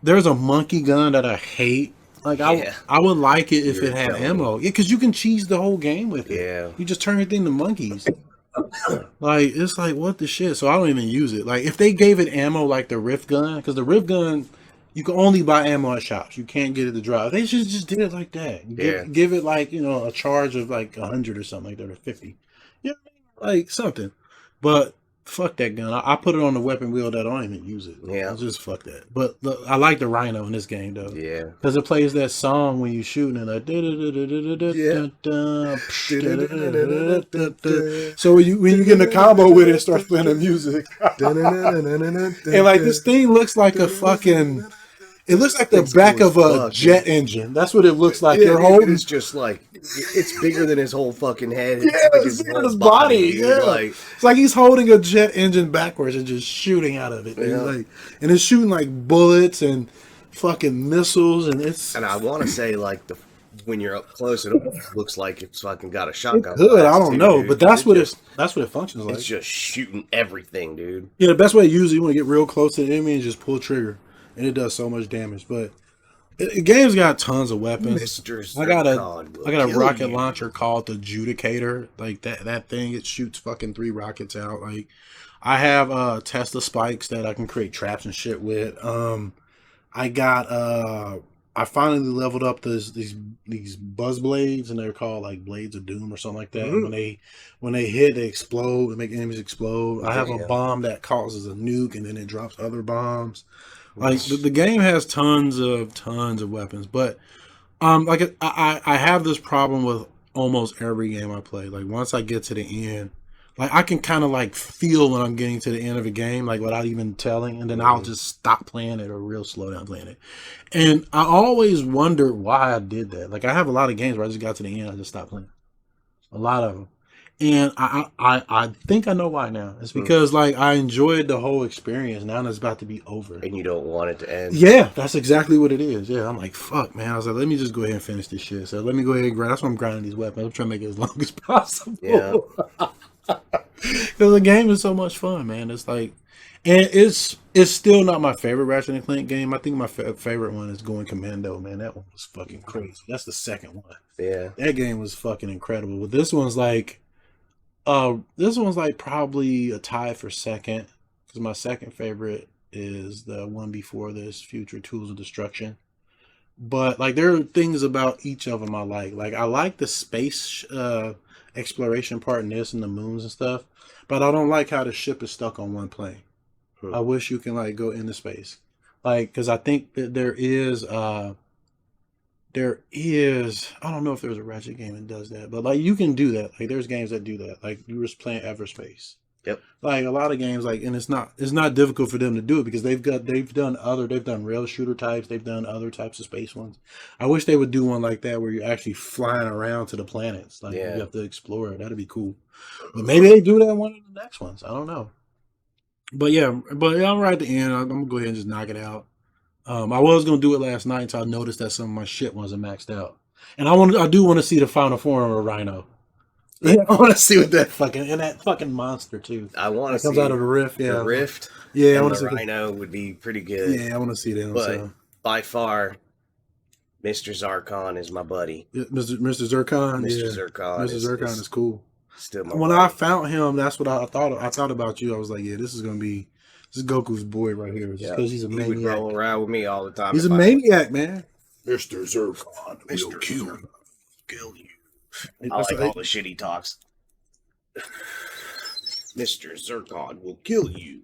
There's a monkey gun that I hate. Like I would like it if it had ammo. Yeah, because you can cheese the whole game with it. Yeah. You just turn everything to monkeys. Like it's like what the shit. So I don't even use it. Like if they gave it ammo like the Rift gun, because the Rift gun you can only buy ammo at shops. You can't get it to drop. They should just did it like that. Give it like a charge of like 100 or something like that, or 50. Yeah, like something. But fuck that gun. I put it on the weapon wheel that I don't even use it. Yeah, I'll just fuck that. But I like the rhino in this game though. Yeah, because it plays that song when you shooting and like. So when you get in a combo with it, it starts playing the music. And like this thing looks like a fucking. It looks like the back of a jet engine. That's what it looks like. You're holding. It's just like it's bigger than his whole fucking head. It's like his body. Yeah, like, it's like he's holding a jet engine backwards and just shooting out of it. Yeah. And it's shooting like bullets and fucking missiles, and it's. And I want to say like when you're up close, it looks like it's fucking got a shotgun. Good, I don't know, but that's what it functions like. It's just shooting everything, dude. Yeah, the best way to use it, you want to get real close to the enemy and just pull trigger. And it does so much damage, but the game's got tons of weapons. I got a rocket launcher called the Judicator. Like that thing, it shoots fucking 3 rockets out. Like I have Tesla spikes that I can create traps and shit with. I finally leveled up these buzz blades, and they're called like Blades of Doom or something like that. Mm-hmm. When they hit, they explode and make enemies explode. I have a bomb that causes a nuke, and then it drops other bombs. Like the game has tons of weapons, but like I have this problem with almost every game I play. Like once I get to the end, like I can kind of like feel when I'm getting to the end of a game, like without even telling, and then I'll just stop playing it or real slow down playing it. And I always wonder why I did that. Like I have a lot of games where I just got to the end, I just stopped playing. A lot of them. And I think I know why now. It's because like I enjoyed the whole experience. Now it's about to be over, and you don't want it to end. Yeah, that's exactly what it is. Yeah, I'm like, fuck, man. I was like, let me just go ahead and finish this shit. So let me go ahead and grind. That's why I'm grinding these weapons. I'm trying to make it as long as possible. Yeah, because the game is so much fun, man. It's like, and it's still not my favorite Ratchet and Clank game. I think my favorite one is Going Commando. Man, that one was fucking crazy. That's the second one. Yeah, that game was fucking incredible. But this one's like. This one's like probably a tie for second, because my second favorite is the one before this, Future Tools of Destruction. but like there are things about each of them I like. Like I like the space exploration part in this and the moons and stuff, but I don't like how the ship is stuck on one plane. I wish you can like go into space, like because I think that there is I don't know if there's a Ratchet game that does that, but like you can do that. Like there's games that do that. Like you were just playing Everspace. Yep. Like a lot of games, like and it's not difficult for them to do it because they've done rail shooter types, they've done other types of space ones. I wish they would do one like that where you're actually flying around to the planets. Like you have to explore it. That'd be cool. But maybe they do that in one of the next ones. I don't know. But yeah, I'm right at the end. I'm gonna go ahead and just knock it out. I was gonna do it last night until I noticed that some of my shit wasn't maxed out, and I do want to see the final form of a Rhino. Yeah, I want to see what that fucking monster too. I want to see comes out of the rift. Yeah, the rift. Yeah, I want to see the Rhino would be pretty good. Yeah, I want to see them. But so. by far, Mr. Zarkon is my buddy. Mr. Zircon. Mr. Zircon. Mr. Zircon is cool. Still my when buddy. I found him, that's what I thought. I thought about you. I was like, yeah, this is Goku's boy right here. Just because he's a maniac. He would roll around with me all the time. He's a maniac, man. Mr. Zircon will kill you. I like all the shit he talks. Mr. Zircon will kill you.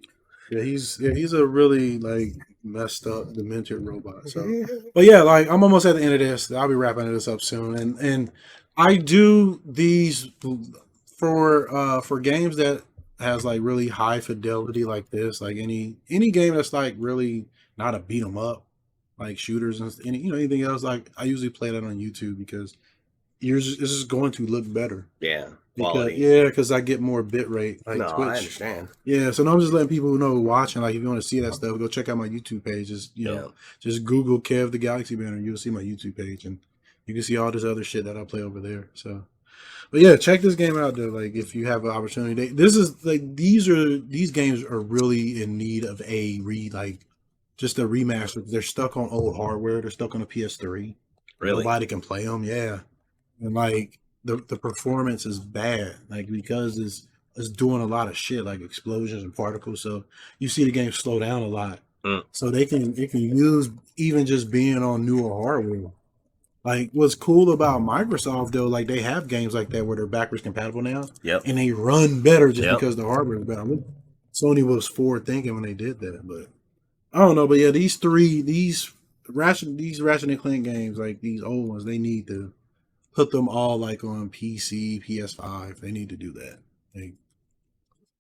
Yeah, he's a really like messed up, demented robot. So, but yeah, like I'm almost at the end of this. I'll be wrapping this up soon, and I do these for games that has like really high fidelity like this. Like any game that's like really not a beat 'em up, like shooters and anything else. Like I usually play that on YouTube because it's just going to look better. Yeah. Because I get more bit rate. Like no, Twitch. I understand. Yeah, so now I'm just letting people know watching. Like, if you want to see that stuff, go check out my YouTube page. Just just Google Kev the Galaxybender, you'll see my YouTube page, and you can see all this other shit that I play over there. So, but yeah, check this game out though. Like, if you have an opportunity, these games are really in need of just a remaster. They're stuck on old hardware. They're stuck on a PS3. Really? Nobody can play them. Yeah, and like. The performance is bad, like because it's doing a lot of shit, like explosions and particles. So you see the game slow down a lot. So it can use even just being on newer hardware. Like what's cool about Microsoft though, like they have games like that where they're backwards compatible now. Yep. And they run better just because the hardware is better. Sony was forward thinking when they did that, but I don't know. But yeah, these Ratchet and Clank games, like these old ones, they need to put them all like on PC, PS5. They need to do that. Like,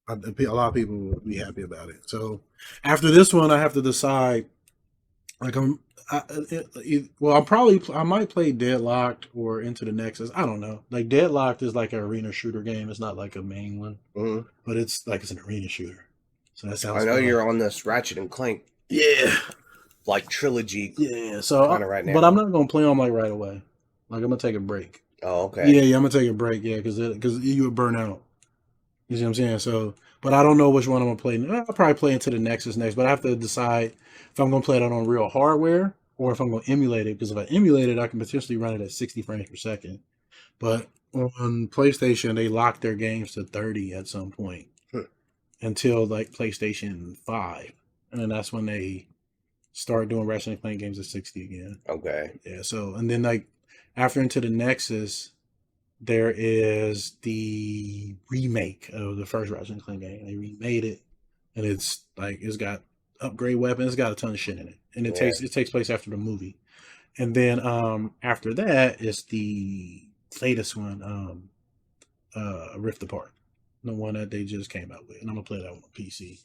a lot of people will be happy about it. So after this one, I have to decide. Like I might play Deadlocked or Into the Nexus. I don't know. Like Deadlocked is like an arena shooter game. It's not like a main one, but it's like it's an arena shooter. So that sounds. I know you're on this Ratchet and Clank. Yeah. Like trilogy. Yeah. So right now. But I'm not gonna play them like right away. Like, I'm going to take a break. Oh, okay. Yeah, I'm going to take a break, because you would burn out. You see what I'm saying? So, but I don't know which one I'm going to play. I'll probably play Into the Nexus next, but I have to decide if I'm going to play it on real hardware or if I'm going to emulate it, because if I emulate it, I can potentially run it at 60 frames per second. But on PlayStation, they lock their games to 30 at some point until, like, PlayStation 5. And then that's when they start doing Ratchet and Clank games at 60 again. Okay. Yeah, so, and then, like, after Into the Nexus, there is the remake of the first Ratchet and Clank game. They remade it, and it's got upgrade weapons. It's got a ton of shit in it, and it takes place after the movie. And then after that is the latest one, Rift Apart, the one that they just came out with, and I'm gonna play that one on PC.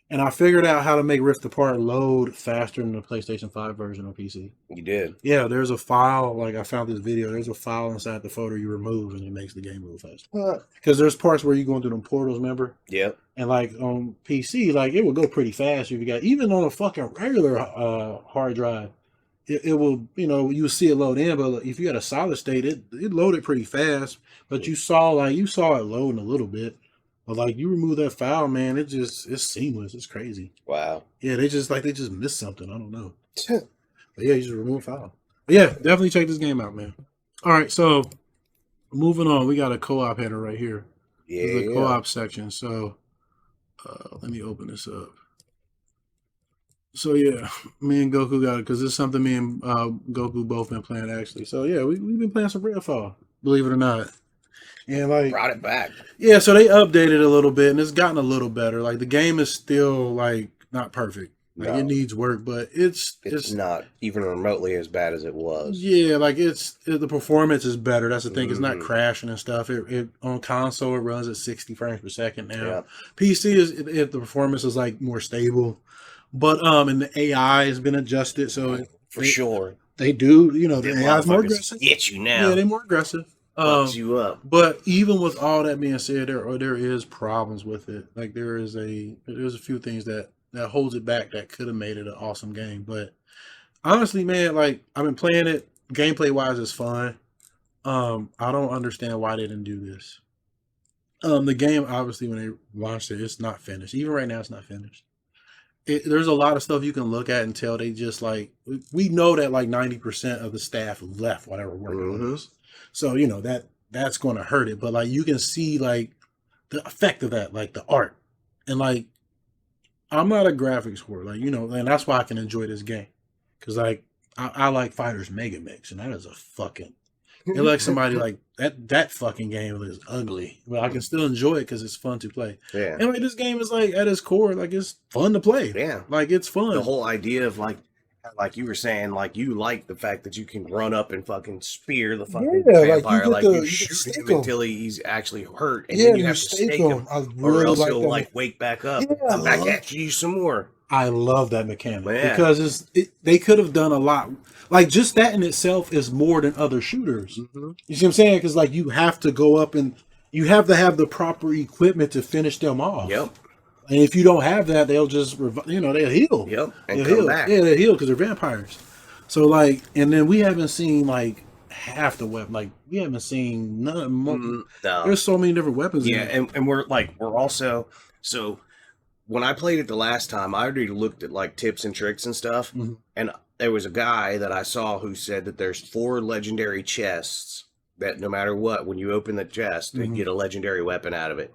And I figured out how to make Rift Apart load faster than the PlayStation 5 version on PC. You did? Yeah, there's a file, like I found this video, there's a file inside the folder you remove and it makes the game move faster. Because there's parts where you're going through them portals, remember? Yep. And like on PC, like it will go pretty fast if you got, even on a fucking regular hard drive, it will, you'll see it load in, but if you got a solid state, it loaded pretty fast. But you saw it loading a little bit. But like you remove that file, man, it's seamless. It's crazy. Wow. Yeah, they just missed something. I don't know. But yeah, you just remove file. But yeah, definitely check this game out, man. All right, so moving on, we got a co-op header right here. Yeah. This is the co-op section. So let me open this up. So yeah, me and Goku got it because it's something me and Goku both been playing actually. So yeah, we've been playing some Redfall, believe it or not. And like Brought it back. yeah, so they updated a little bit and it's gotten a little better. Like the game is still like not perfect. Like No. it needs work, but it's not even remotely as bad as it was. yeah, like the performance is better. That's the thing. It's not Mhm. crashing and stuff. It on console it runs at 60 frames per second now. Yep. PC the performance is like more stable, but and the AI has been adjusted so For sure. they do. You know, the Them AI is more motherfuckers aggressive. get you now. Yeah, they're more aggressive. Fucks you up. But even with all that being said, there is problems with it. Like there's a few things that holds it back that could have made it an awesome game. But honestly, man, like I've been playing it. Gameplay wise, it's fun. I don't understand why they didn't do this. The game obviously when they launched it, it's not finished. Even right now, it's not finished. There's a lot of stuff you can look at and tell they just like we know that like 90% of the staff left while they were working on this. So you know that's going to hurt it. But like you can see like the effect of that, like the art, and like I'm not a graphics whore, like you know, and that's why I can enjoy this game because like I like Fighters Mega Mix, and that is a fucking. It like somebody like that fucking game is ugly, but I can still enjoy it because it's fun to play. Yeah. And like this game is like at its core, like it's fun to play. Yeah. Like it's fun. The whole idea of like you were saying, like you like the fact that you can run up and fucking spear the fucking Yeah, like, you vampire, get like the- you you get shoot stake him him. until he's actually hurt, and Yeah, then you you have to stake stake him. him, I or really else like he'll that. like wake back up, Yeah, come back I at you some more. I love that mechanic Yeah. because they could have done a lot. Like just that in itself is more than other shooters. You see what I'm saying? Because like you have to go up and you have to have the proper equipment to finish them off. Yep. And if you don't have that, they'll just they'll heal. Yep. And They'll come heal. back. Yeah, they'll heal because they're vampires. So like, and then we haven't seen like half the weapon. Like we haven't seen none. No. There's so many different weapons. Yeah, in it. and we're also so when I played it the last time, I already looked at like tips and tricks and stuff, and there was a guy that I saw who said that there's 4 legendary chests that no matter what, when you open the chest, they get a legendary weapon out of it.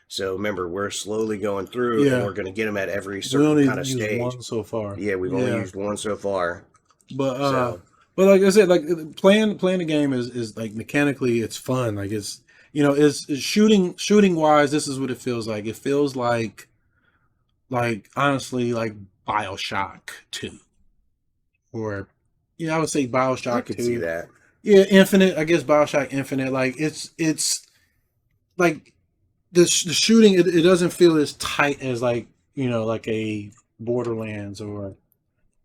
So remember, we're slowly going through, and we're going to get them at every we certain only kind of used stage. one so far. Yeah, we've only used one so far. But like I said, like playing the game is like mechanically it's fun. Like it's it's shooting wise. This is what it feels like. It feels like honestly like BioShock 2, or I would say BioShock I could 2. see that. Yeah, Infinite. I guess BioShock Infinite. Like it's like the shooting. It doesn't feel as tight as like like a Borderlands or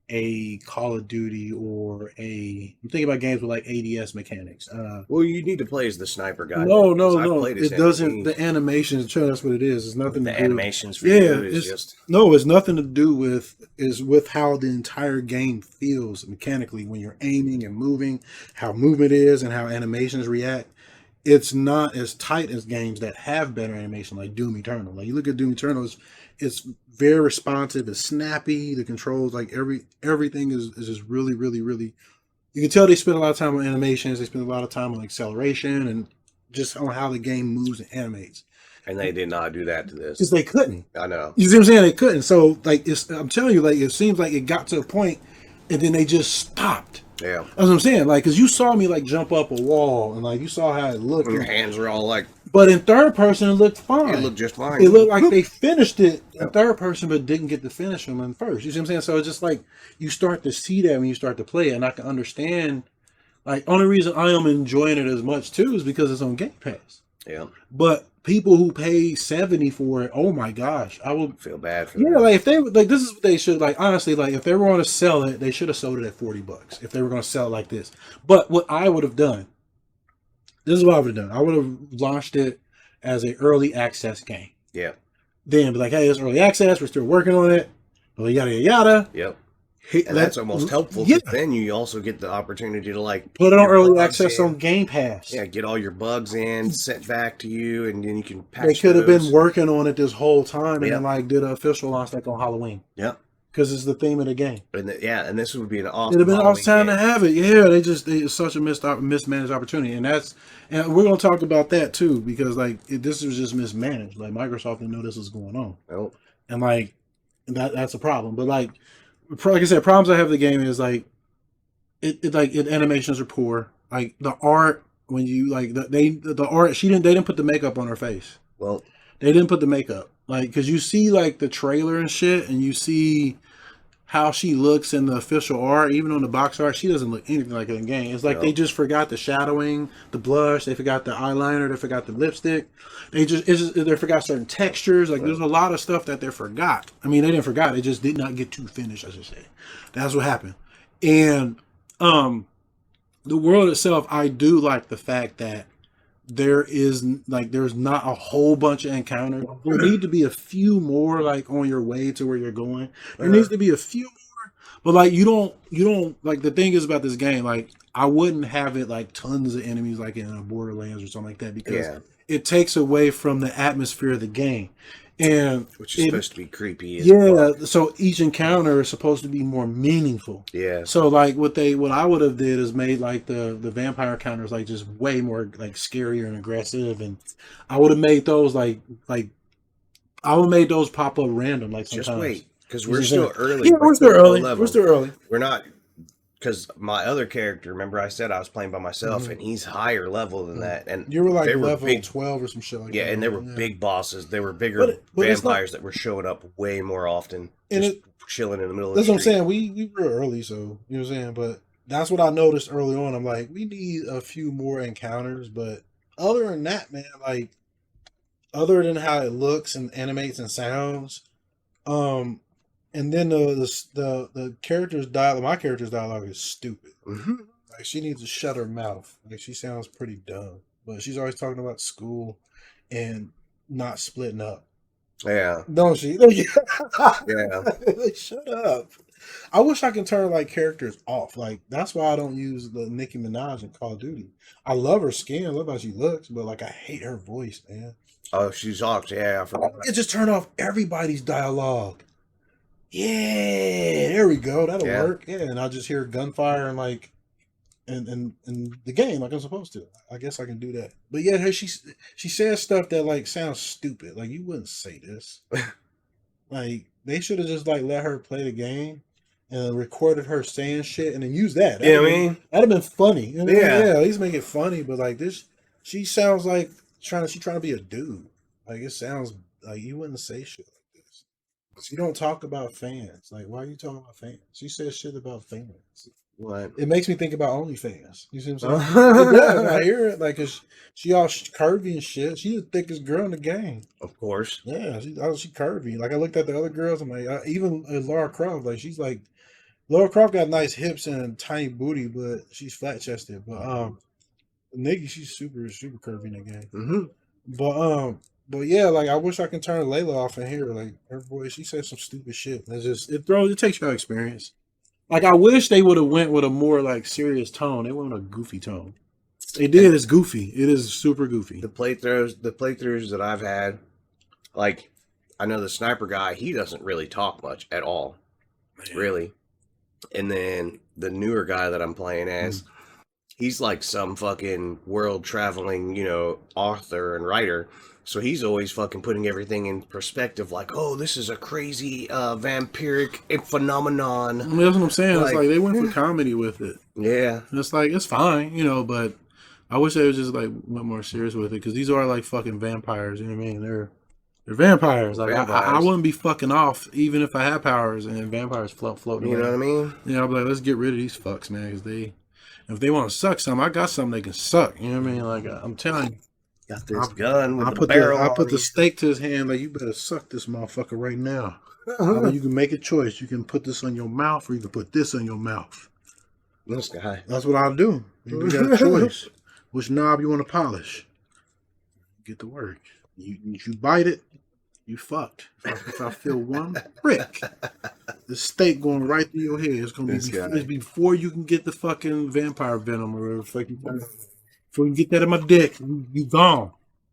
a Call of Duty or I'm thinking about games with like ADS mechanics. Well, you need to play as the sniper guy. No. Played as It him. doesn't. The animations, that's what it is. It's nothing. The to do. animations for you is it's just no. It's nothing to do with how the entire game feels mechanically when you're aiming and moving, how movement is and how animations react. It's not as tight as games that have better animation, like Doom Eternal. Like you look at Doom Eternal, it's very responsive, it's snappy. The controls, like everything is just really, really, really. You can tell they spend a lot of time on animations. They spend a lot of time on acceleration and just on how the game moves and animates. and they did not do that to this. Because they couldn't. I know. You see what I'm saying? They couldn't. So like, I'm telling you, like it seems like it got to a point, and then they just stopped. Yeah. That's what I'm saying. Like, because you saw me like jump up a wall, and like you saw how it looked. Your hands were all like. But in third person, it looked fine. It looked just fine. It looked like they finished it in third person, but didn't get to finish them in first. You see what I'm saying? So it's just like you start to see that when you start to play it, and I can understand. Like, only reason I am enjoying it as much too is because it's on Game Pass. Yeah. But people who pay $70 for it, oh my gosh, I would feel bad for them. them. Like if they like, this is what they should like. Honestly, like if they were going to sell it, they should have sold it at $40 if they were going to sell it like this. But what I would have done, this is what I would have done. I would have launched it as an early access game. Yeah. Then be like, hey, it's early access. We're still working on it. Yada yada yada. Yep. And that's almost helpful. Yeah. Then you also get the opportunity to like put it on early access on Game Pass. Yeah, get all your bugs in, sent back to you, and then you can patch They could have those. been working on it this whole time and Yep. then like did an official launch like on Halloween. Yep. Because it's the theme of the game. And and this would be an awesome. It'd have been awesome time game. to have it. Yeah, it's such a mismanaged opportunity, and we're gonna talk about that too because like this was just mismanaged. Like Microsoft didn't know this was going on, Nope. and like that's a problem. But like like I said, problems I have with the game is like it animations are poor. Like the art when you like the art they didn't put the makeup on her face. Well, they didn't put the makeup like because you see like the trailer and shit, and you see how she looks in the official art, even on the box art, she doesn't look anything like it in game. It's like they just forgot the shadowing, the blush, they forgot the eyeliner, they forgot the lipstick. They forgot certain textures. Like there's a lot of stuff that they forgot. I mean, they didn't forgot. It just did not get to finish, I should say. That's what happened. And the world itself, I do like the fact that there's not a whole bunch of encounters. There need to be a few more like on your way to where you're going. There needs to be a few more, but like you don't like the thing is about this game, like I wouldn't have it like tons of enemies like in a Borderlands or something like that because it takes away from the atmosphere of the game. And which is supposed to be creepy as fuck. So each encounter is supposed to be more meaningful. Yeah. So like what I would have did is made like the vampire encounters like just way more like scarier and aggressive, and I would have made those like I would have made those pop up random like sometimes. Just wait, because we're still early. Yeah, we're still early. We're not. Because my other character, remember I said I was playing by myself, and he's higher level than that. And you were like level 12 or some shit like that. Yeah, and there were big bosses. There were bigger vampires that were showing up way more often. And chilling in the middle of the street. That's what I'm saying. We were early, so you know what I'm saying? But that's what I noticed early on. I'm like, we need a few more encounters. But other than that, man, like, other than how it looks and animates and sounds, and then the character's dialogue, my character's dialogue is stupid. Mm-hmm. Like she needs to shut her mouth. Like she sounds pretty dumb, but she's always talking about school and not splitting up. Yeah, don't she? Yeah. Like, shut up. I wish I could turn like characters off. Like that's why I don't use the Nicki Minaj in Call of Duty. I love her skin, I love how she looks, but like I hate her voice, man. Oh, she's off. Yeah, I forgot. It just turn off everybody's dialogue. Yeah, there we go. That'll work. Yeah, and I'll just hear gunfire and like, and the game like I'm supposed to. I guess I can do that. But yeah, she says stuff that like sounds stupid. Like you wouldn't say this. Like they should have just like let her play the game and recorded her saying shit and then use that. Yeah, I mean that'd have been funny. You know? Yeah, at least make it funny. But like this, she sounds like trying to be a dude. Like it sounds like you wouldn't say shit. She don't talk about fans. Like, why are you talking about fans? She says shit about fans. What? It makes me think about OnlyFans. You see what I'm saying? Yeah, I hear it. Like, cause she all curvy and shit. She's the thickest girl in the game. Of course. Yeah, she curvy. Like, I looked at the other girls. I'm like, even Lara Croft. Like, she's like, Lara Croft got nice hips and tiny booty, but she's flat chested. But Nikki, she's super super curvy in the game. Mm-hmm. But yeah, like I wish I could turn Layla off in here. Like her voice, she says some stupid shit. It takes your experience. Like I wish they would have went with a more like serious tone. They went with a goofy tone. They did. It's goofy. It is super goofy. The playthroughs that I've had, like I know the sniper guy, he doesn't really talk much at all, really. And then the newer guy that I'm playing as, he's like some fucking world traveling, author and writer. So he's always fucking putting everything in perspective, like, oh, this is a crazy vampiric phenomenon. I mean, that's what I'm saying. It's like they went for comedy with it. Yeah. And it's like, it's fine, but I wish they was just like went more serious with it, because these are like fucking vampires, you know what I mean? They're vampires. Like I wouldn't be fucking off even if I had powers and vampires floating. You know what I mean? Yeah, I'd be like, let's get rid of these fucks, man, because if they want to suck something, I got something they can suck. You know what I mean? Like I'm telling you. Got this gun with the barrel. I put the stake to his hand, like, you better suck this motherfucker right now. You can make a choice. You can put this on your mouth, or you can put this on your mouth. This guy. That's what I'll do. You got a choice. Which knob you want to polish? Get to work. You bite it, you fucked. If I feel one prick, the stake going right through your head. It's gonna be before you can get the fucking vampire venom or whatever fucking. Before you get that in my dick, you gone.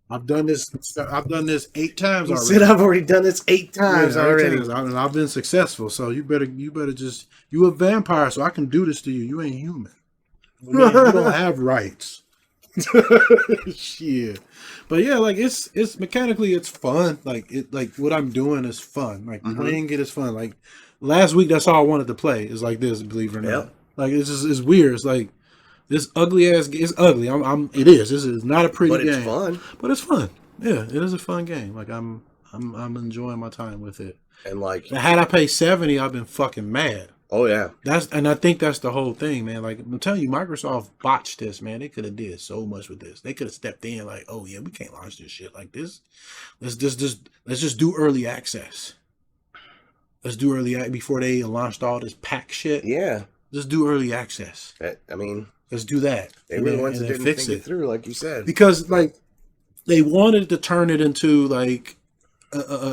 I've done this 8 times already. You said I've already done this 8 times already. And I've been successful. So you better just, you a vampire, so I can do this to you. You ain't human. You don't have rights. Shit. But yeah, like it's mechanically it's fun. Like what I'm doing is fun. Like playing it is fun. Like last week that's all I wanted to play is like this. Believe it or not, like it's just it's weird. It's like this ugly ass. It's ugly. It is. This is not a pretty game. But it's fun. But it's fun. Yeah, it is a fun game. Like I'm enjoying my time with it. And like, had I paid $70, I've been fucking mad. Oh yeah, and I think that's the whole thing, man. Like I'm telling you, Microsoft botched this, man. They could have did so much with this. They could have stepped in, like, oh yeah, we can't launch this shit like this. Let's just do early access. Let's do before they launched all this pack shit. Yeah, just do early access. I mean, let's do that. They were the ones that didn't think it through, like you said, because like they wanted to turn it into like.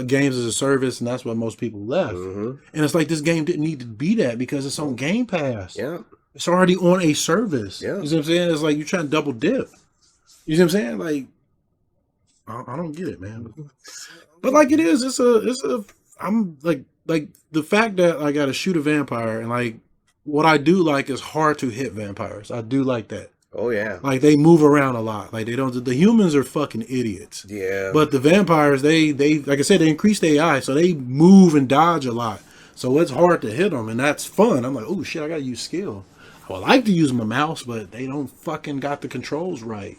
Games as a service, and that's what most people left. And it's like this game didn't need to be that because it's on Game Pass. Yeah, it's already on a service. Yeah, you know what I'm saying? It's like you're trying to double dip. You know what I'm saying? Like, I don't get it, man. But like it is, it's a. I'm like the fact that I got to shoot a vampire and like what I do like is hard to hit vampires. I do like that. Oh yeah, like they move around a lot. Like they don't. The humans are fucking idiots. Yeah, but the vampires, they like I said, they increased AI, so they move and dodge a lot. So it's hard to hit them, and that's fun. I'm like, oh shit, I gotta use skill. I would like to use my mouse, but they don't fucking got the controls right.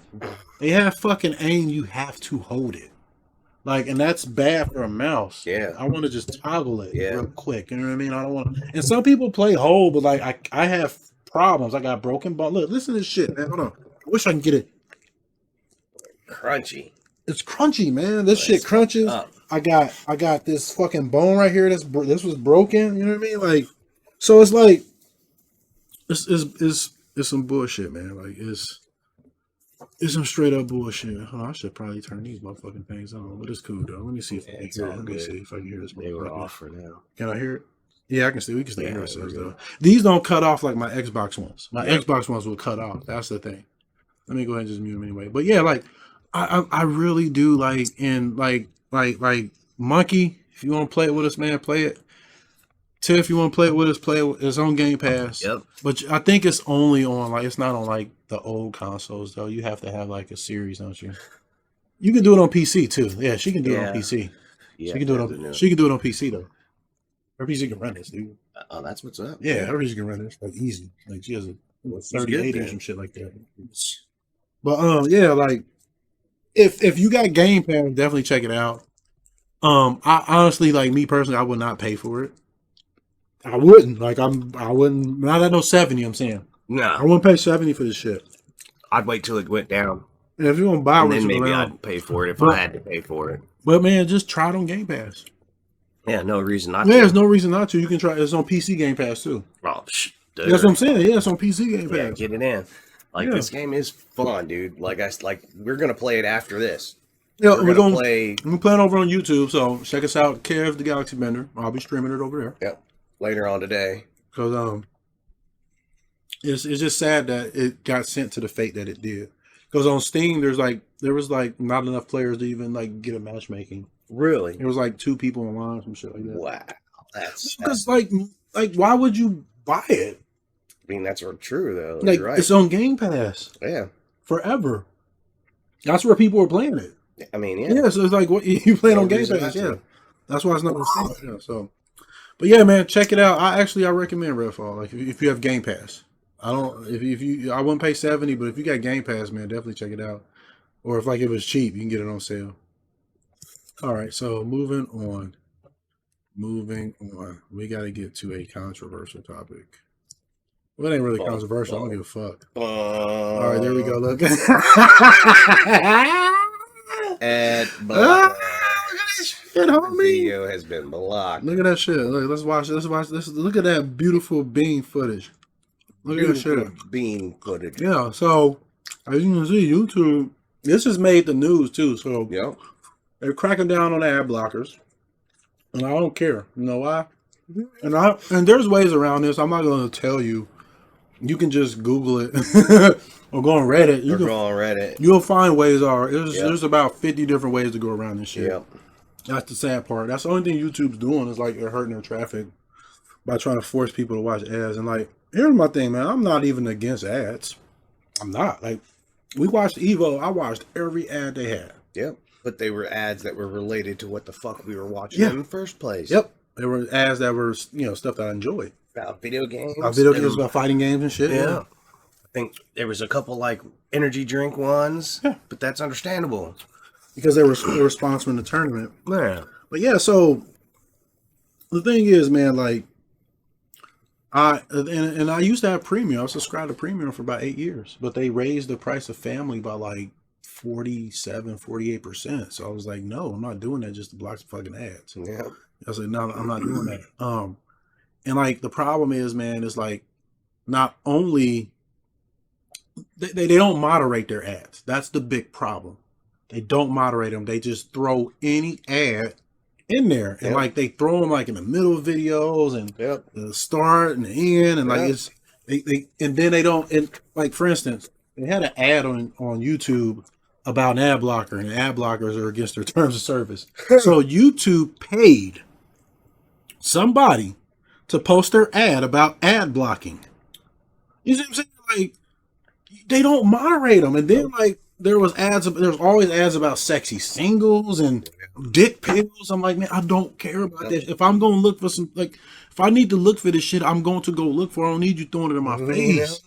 They have fucking aim. You have to hold it. Like, and that's bad for a mouse. Yeah, I want to just toggle it real quick. You know what I mean? I don't want to. And some people play hold, but like I have. Problems. I got broken bone. Look, listen to this shit, man. Hold on. I wish I can get it. Crunchy. It's crunchy, man. This shit crunches. I got this fucking bone right here. This was broken. You know what I mean? Like, so it's like, it's some bullshit, man. Like, it's some straight up bullshit. Oh, I should probably turn these motherfucking things on, but it's cool though. Let me see if I can hear it. Let me see if I can hear this. They were off for now. Can I hear it? Yeah, I can still. We can still hear ourselves though. These don't cut off like my Xbox ones. My Xbox ones will cut off. That's the thing. Let me go ahead and just mute them anyway. But yeah, like I really do like Monkey. If you want to play it with us, man, play it. Tiff, if you want to play it with us, play it. It's on Game Pass. Yep. But I think it's only on like it's not on like the old consoles though. You have to have like a series, don't you? You can do it on PC too. Yeah, she can do it on PC. Yeah, she can do it on. She can do it on PC though. Her PC can run this, dude. Oh, that's what's up. Yeah, her PC can run this like easy. Like she has a 3080 or some shit like that. But yeah, like if you got Game Pass, definitely check it out. I honestly, like me personally, I would not pay for it. I wouldn't. Like I wouldn't. Not at no 70. I'm saying. No, I wouldn't pay 70 for this shit. I'd wait till it went down. And if you're gonna buy it, then maybe I'd pay for it if I had to pay for it. But man, just try it on Game Pass. Yeah, no reason not to. Yeah, there's no reason not to. You can try. It's on PC Game Pass too. Oh, that's what I'm saying. Yeah, it's on PC Game Pass. Yeah, get it in. Like this game is fun, dude. Like we're gonna play it after this. Yeah, we're gonna play. We're playing over on YouTube, so check us out, Kev the Galaxybender. I'll be streaming it over there. Yep, later on today. Because it's just sad that it got sent to the fate that it did. Because on Steam, there was not enough players to even like get a matchmaking. Really? There was like 2 people online, some shit like that. Wow, that's because like why would you buy it? I mean, that's true though. Like you're right. It's on Game Pass. Yeah, forever. That's where people are playing it. I mean, yeah. Yeah, so it's like what you playing on Game Pass. Yeah, that's why it's not on Steam. Yeah, so, but yeah, man, check it out. I recommend Redfall. Like if you have Game Pass, I wouldn't pay 70, but if you got Game Pass, man, definitely check it out. Or if like it was cheap, you can get it on sale. All right, so moving on. We got to get to a controversial topic. Well, it ain't really controversial. I don't give a fuck. All right, there we go. Look. Adblockers. Shit, homie. Video has been blocked. Look at that shit. Look, let's watch this. Look at that beautiful beam footage. Look at that shit. Beam footage. Yeah, so as you can see, YouTube, this has made the news too. So yep. They're cracking down on the ad blockers. And I don't care. You know why? And there's ways around this. I'm not going to tell you. You can just Google it or go on Reddit. You'll find ways. There's about 50 different ways to go around this shit. Yep. That's the sad part. That's the only thing YouTube's doing is like they're hurting their traffic by trying to force people to watch ads. And like, here's my thing, man. I'm not even against ads. I'm not. Like, we watched Evo. I watched every ad they had. Yep. But they were ads that were related to what the fuck we were watching in the first place. Yep. There were ads that were, stuff that I enjoyed. About video games. About fighting games and shit. Yeah. I think there was a couple like energy drink ones, but that's understandable. Because they were sponsoring the tournament. Yeah. But yeah, so the thing is, man, like, I used to have premium. I was subscribed to premium for about 8 years, but they raised the price of family by like 48%. So I was like, no, I'm not doing that just to block some fucking ads. Yeah. I was like, no, I'm not doing that. And like the problem is, man, is like not only they don't moderate their ads. That's the big problem. They don't moderate them. They just throw any ad in there, and like they throw them like in the middle of videos and the start and the end, and like it's they and then they don't. And like for instance, they had an ad on YouTube about an ad blocker, and ad blockers are against their terms of service. So YouTube paid somebody to post their ad about ad blocking. You see what I'm saying? Like they don't moderate them, and then like there's always ads about sexy singles and dick pills. I'm like, man, I don't care about this. If I'm going to look for if I need to look for this shit, I'm going to go look for it. I don't need you throwing it in my face.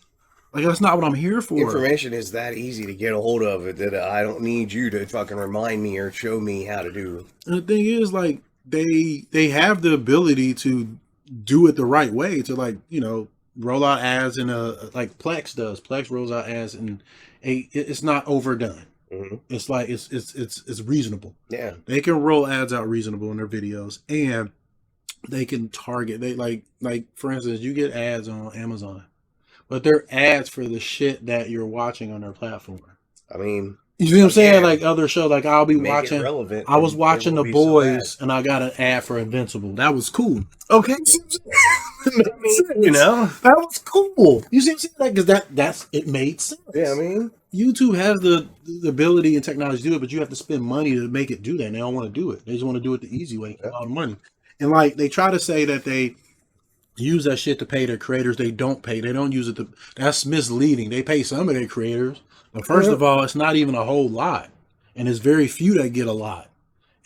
Like, that's not what I'm here for. Information is that easy to get a hold of it that I don't need you to fucking remind me or show me how to do. And the thing is, like, they have the ability to do it the right way, to like, roll out ads in like Plex does. Plex rolls out ads and it's not overdone. Mm-hmm. It's like it's reasonable. Yeah, they can roll ads out reasonable in their videos, and they can target. They like for instance, you get ads on Amazon, but they're ads for the shit that you're watching on their platform. I mean, you see what I'm saying? Like other shows, like I'll be watching. I was watching The Boys, and I got an ad for Invincible. That was cool. Okay, that was cool. You see what I'm saying? Like, because that's it made sense. Yeah, I mean, YouTube has the ability and technology to do it, but you have to spend money to make it do that. And they don't want to do it. They just want to do it the easy way, get a lot of money. And like they try to say that they use that shit to pay their creators. They don't pay. They don't use it to. That's misleading. They pay some of their creators. But first of all, it's not even a whole lot. And it's very few that get a lot.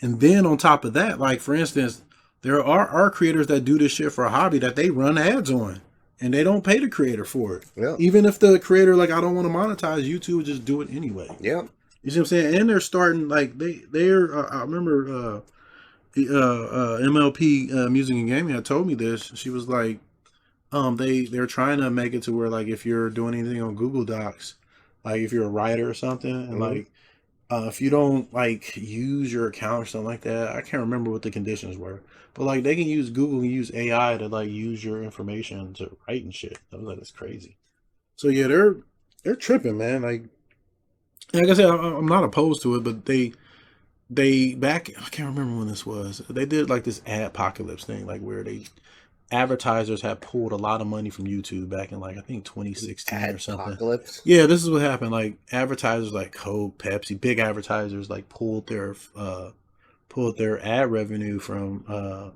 And then on top of that, like for instance, there are creators that do this shit for a hobby that they run ads on. And they don't pay the creator for it. Yeah. Even if the creator, like, I don't want to monetize, YouTube would just do it anyway. Yeah. You see what I'm saying? And they're starting, like, they're I remember MLP Music and Gaming had told me this. She was like, they're trying to make it to where, like, if you're doing anything on Google Docs, like, if you're a writer or something, and, like, if you don't, like, use your account or something like that, I can't remember what the conditions were. But, like, they can use Google and use AI to, like, use your information to write and shit. I was like, that's crazy. So, yeah, they're tripping, man. Like I said, I'm not opposed to it, but they back, I can't remember when this was. They did, like, this adpocalypse thing, like, where advertisers have pulled a lot of money from YouTube back in, like, I think 2016 or something. Apocalypse? Yeah, this is what happened. Like, advertisers like Coke, Pepsi, big advertisers, like, pulled their ad revenue from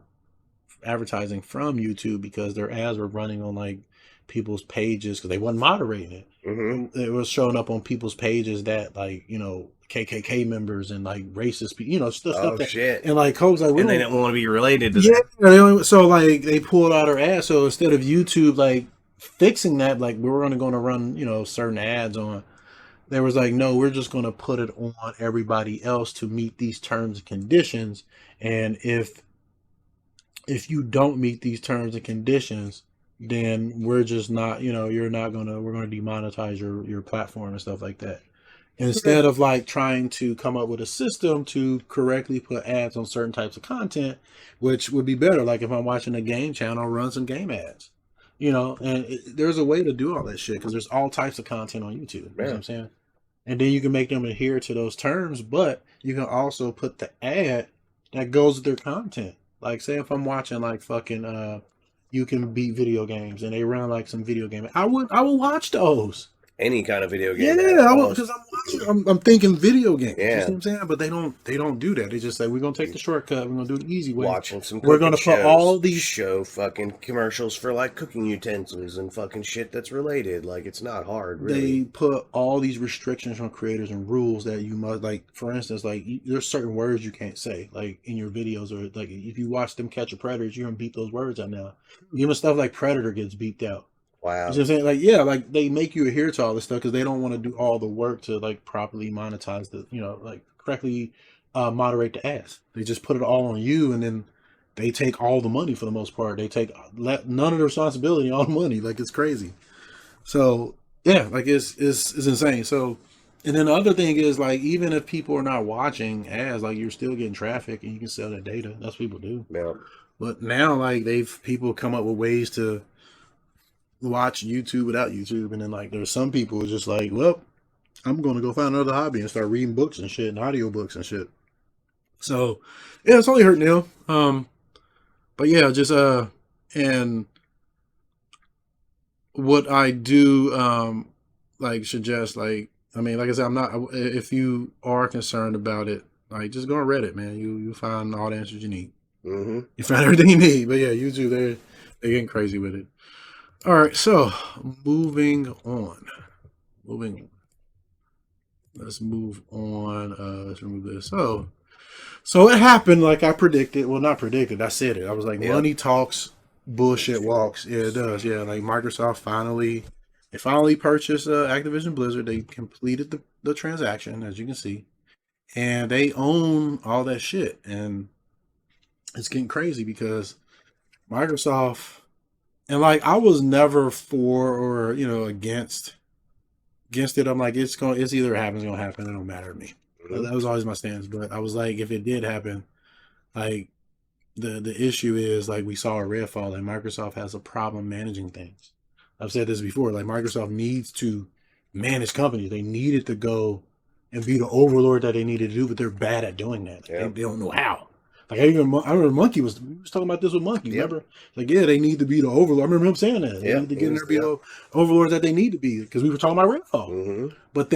advertising from YouTube because their ads were running on, like, people's pages because they wasn't moderating it. Mm-hmm. It was showing up on people's pages that, like, KKK members and, like, racist people, stuff that. Shit. And, like, Coke's like, and they didn't want to be related to that. Yeah, so, like, they pulled out our ads. So instead of YouTube, like, fixing that, like, we were only going to run, certain ads on, there was like, no, we're just going to put it on everybody else to meet these terms and conditions. And if you don't meet these terms and conditions, then we're just not, we're going to demonetize your platform and stuff like that. Instead of like trying to come up with a system to correctly put ads on certain types of content, which would be better. Like if I'm watching a game channel, run some game ads, and there's a way to do all that shit because there's all types of content on YouTube. You know what I'm saying? And then you can make them adhere to those terms, but you can also put the ad that goes with their content. Like, say if I'm watching like fucking You Can Beat Video Games and they run like some video game, I would watch those. Any kind of video game. Yeah, I would, because I'm I'm thinking video games. You see Yeah. what I'm saying? But they don't do that. They just say, we're going to take the shortcut. We're going to do the easy way. Watching some We're going to put all these... show fucking commercials for like cooking utensils and fucking shit that's related. Like, it's not hard, really. They put all these restrictions on creators and rules that you must, like, for instance, like, there's certain words you can't say, like, in your videos, or, like, if you watch them catch a predator, you're going to beep those words out now. Even stuff like predator gets beeped out. Wow. You know what I'm saying? Like, yeah, like, they make you adhere to all this stuff because they don't want to do all the work to, like, properly monetize the, you know, like, correctly moderate the ads. They just put it all on you, and then they take all the money for the most part. They take none of the responsibility, all the money. Like, it's crazy. So, yeah, like, it's insane. So, and then the other thing is, like, even if people are not watching ads, like, you're still getting traffic and you can sell that data. That's what people do. Yeah. But now, like, people come up with ways to watch YouTube without YouTube, and then, like, there's some people who are just like, well, I'm going to go find another hobby and start reading books and shit and audiobooks and shit. So, yeah, it's only hurting them. But yeah, just, and what I do, like, suggest, like, I mean, like I said, I'm not, if you are concerned about it, like, just go on Reddit, man. You find all the answers you need. Mm-hmm. You find everything you need. But yeah, YouTube, they're getting crazy with it. All right, so moving on. Let's move on. Let's remove this. So it happened like I predicted. Well, not predicted. I said it. I was like, money talks, bullshit walks. Yeah, it does. Yeah, like Microsoft finally purchased Activision Blizzard. They completed the transaction, as you can see, and they own all that shit. And it's getting crazy because Microsoft. And like, I was never for or, you know, against it. I'm like, it's either happens, it's gonna happen. It don't matter to me. Mm-hmm. That was always my stance. But I was like, if it did happen, like, the issue is, like, we saw at Redfall, and Microsoft has a problem managing things. I've said this before. Like, Microsoft needs to manage companies. They needed to go and be the overlord that they needed to do, but they're bad at doing that. Yep. They don't know how. Like, I remember Monkey was talking about this with Monkey. Yep. Remember? Like, yeah, they need to be the overlord. I remember him saying that. They need to get in there and be the overlord that they need to be, because we were talking about Redfall. Mm-hmm. But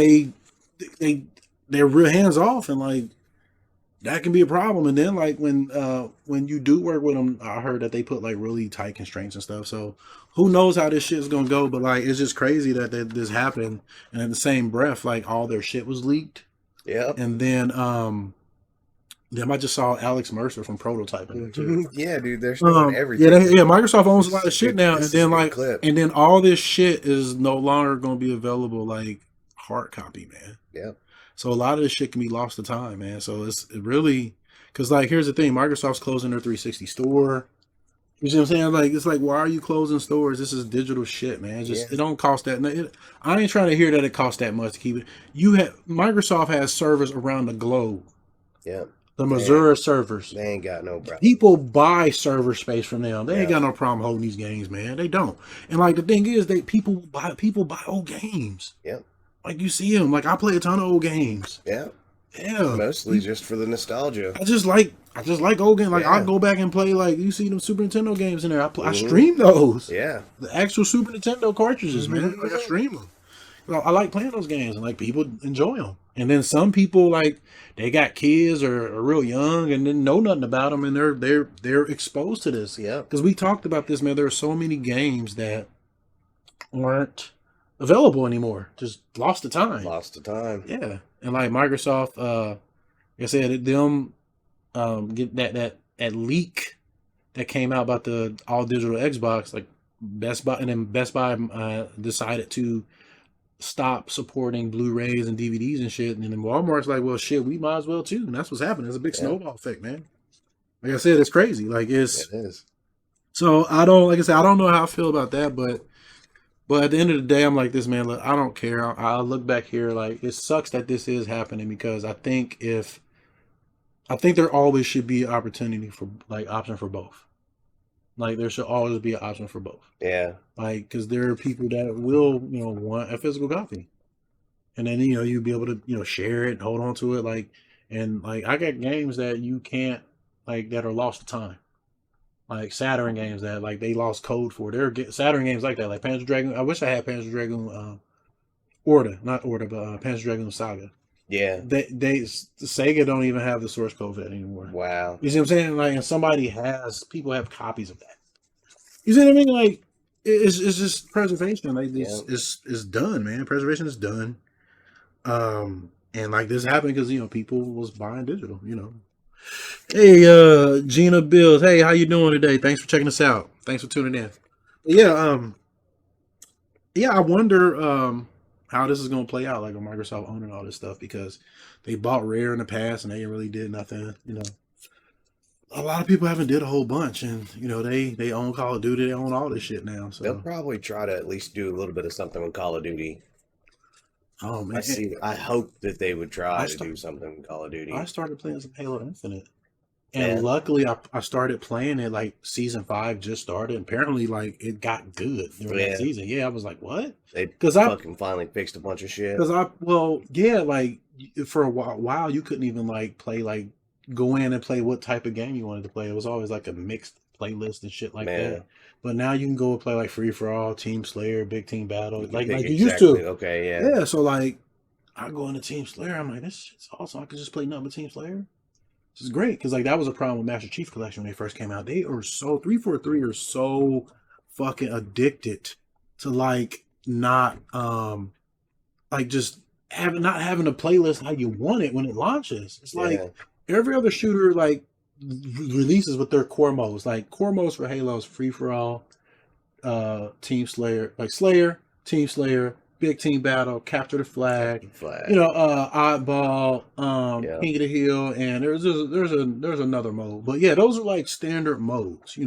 they're real hands off, and like, that can be a problem. And then, like, when you do work with them, I heard that they put like really tight constraints and stuff. So who knows how this shit is gonna go? But like, it's just crazy that this happened, and in the same breath, like, all their shit was leaked. Yeah. And then I just saw Alex Mercer from Prototyping. Too. Yeah, dude, they're showing everything. Yeah, Microsoft owns a lot of shit now, and then all this shit is no longer going to be available like hard copy, man. Yeah. So a lot of this shit can be lost to time, man. So it really, because like, here's the thing: Microsoft's closing their 360 store. You see what I'm saying? Like, it's like, why are you closing stores? This is digital shit, man. It don't cost that. I ain't trying to hear that it costs that much to keep it. Microsoft has servers around the globe. Yeah. The Missouri servers. They ain't got no problem. People buy server space from them. They ain't got no problem holding these games, man. They don't. And like, the thing is, people buy old games. Yeah. Like, you see them. Like, I play a ton of old games. Yeah. Yeah. Mostly just for the nostalgia. I just like old games. Like, I'll go back and play, like, you see them Super Nintendo games in there. I stream those. Yeah. The actual Super Nintendo cartridges, man. Like, I stream them. I like playing those games, and like, people enjoy them. And then some people, like, they got kids or are real young and didn't know nothing about them, and they're exposed to this. Yeah. Because we talked about this, man. There are so many games that aren't available anymore. Just lost to time. Yeah. And like, Microsoft, like I said, them get that leak that came out about the all digital Xbox, like Best Buy, and then Best Buy decided to stop supporting Blu-rays and DVDs and shit, and then Walmart's like, well, shit, we might as well too. And that's what's happening. It's a big snowball effect, man. Like I said, it's crazy. Like, it is. So I don't know how I feel about that, but at the end of the day, I'm like this, man. Look, I don't care. I look back here, like, it sucks that this is happening, because I think there always should be an opportunity for, like, option for both. Like, there should always be an option for both. Yeah. Like, because there are people that will, want a physical copy. And then, you'll be able to, share it, hold on to it. Like, and like, I got games that you can't, like, that are lost to time. Like, Saturn games that, like, they lost code for. There are Saturn games like that, like Panzer Dragoon. I wish I had Panzer Dragoon Orta, not Orta, but Panzer Dragoon Saga. Yeah. Sega don't even have the source code for that anymore. Wow. You see what I'm saying? Like, and people have copies of that. You see what I mean? Like, it's just preservation. Like, it's done, man. Preservation is done. And like this happened because people was buying digital. Hey, Gina Bills. Hey, how you doing today? Thanks for checking us out. Thanks for tuning in. Yeah, I wonder how this is gonna play out, like with Microsoft owning all this stuff, because they bought Rare in the past and they really did nothing. A lot of people haven't did a whole bunch, and they own Call of Duty, they own all this shit now. So they'll probably try to at least do a little bit of something with Call of Duty. Oh man, I hope that they would try to do something with Call of Duty. I started playing some Halo Infinite. And luckily, I started playing it like season 5 just started. Apparently, like it got good during that season. Yeah, I was like, "What?" Because I fucking finally fixed a bunch of shit. Like for a while you couldn't even like play go in and play what type of game you wanted to play. It was always like a mixed playlist and shit like that. But now you can go and play like free for all, Team Slayer, Big Team Battle, like you used to. Okay, yeah. Yeah, so like I go into Team Slayer. I'm like, this shit's awesome. I could just play nothing but Team Slayer. This is great, because like that was a problem with Master Chief Collection when they first came out. They are so 343 are so fucking addicted to like not just not having a playlist how you want it when it launches. It's like every other shooter like releases with their core modes. Like core modes for Halo is free for all, Team Slayer, like Slayer, Team Slayer, Big Team Battle, Capture the Flag, Oddball, King of the Hill, and there's another mode. But yeah, those are like standard modes,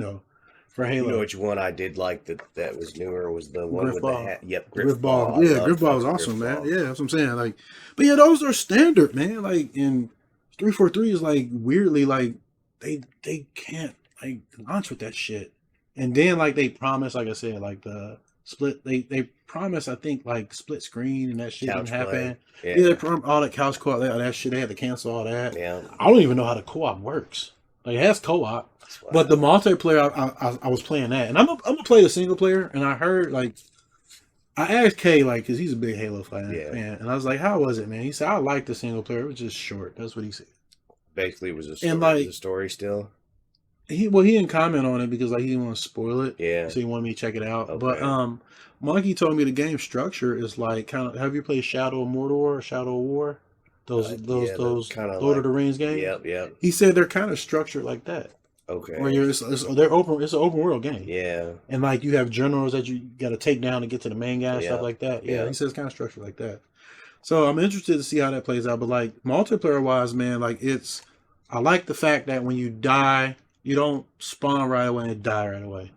for Halo. You know which one I did like that was newer was the one with the hat. Yep, Griffball. Yeah, Griffball is awesome, man. Yeah, that's what I'm saying. Like, but yeah, those are standard, man. Like in 343 is like weirdly like they can't like launch with that shit. And then like they promise, like I said, like the split they promise I think like split screen and that shit didn't happen. Yeah, all that couch co-op, that shit, they had to cancel all that. Yeah. I don't even know how the co-op works. Like it has co-op, but the multiplayer I was playing that, and I'm gonna play the single player. And I heard like I asked Kay like because he's a big Halo fan, man, and I was like, how was it, man? He said I liked the single player. It was just short. That's what he said. Basically, it was a story. And like, the story still. He didn't comment on it because like he didn't want to spoil it. Yeah. So he wanted me to check it out. Okay. But Monkey told me the game structure is like kind of. Have you played Shadow of Mordor or Shadow of War? Those kind of Lord of the Rings games. Yep. He said they're kind of structured like that. Okay. Where it's an open world game. Yeah. And like you have generals that you got to take down to get to the main guy and stuff like that. Yeah. He says it's kind of structured like that. So I'm interested to see how that plays out. But like multiplayer wise, man, like I like the fact that when you die, you don't spawn right away and die right away.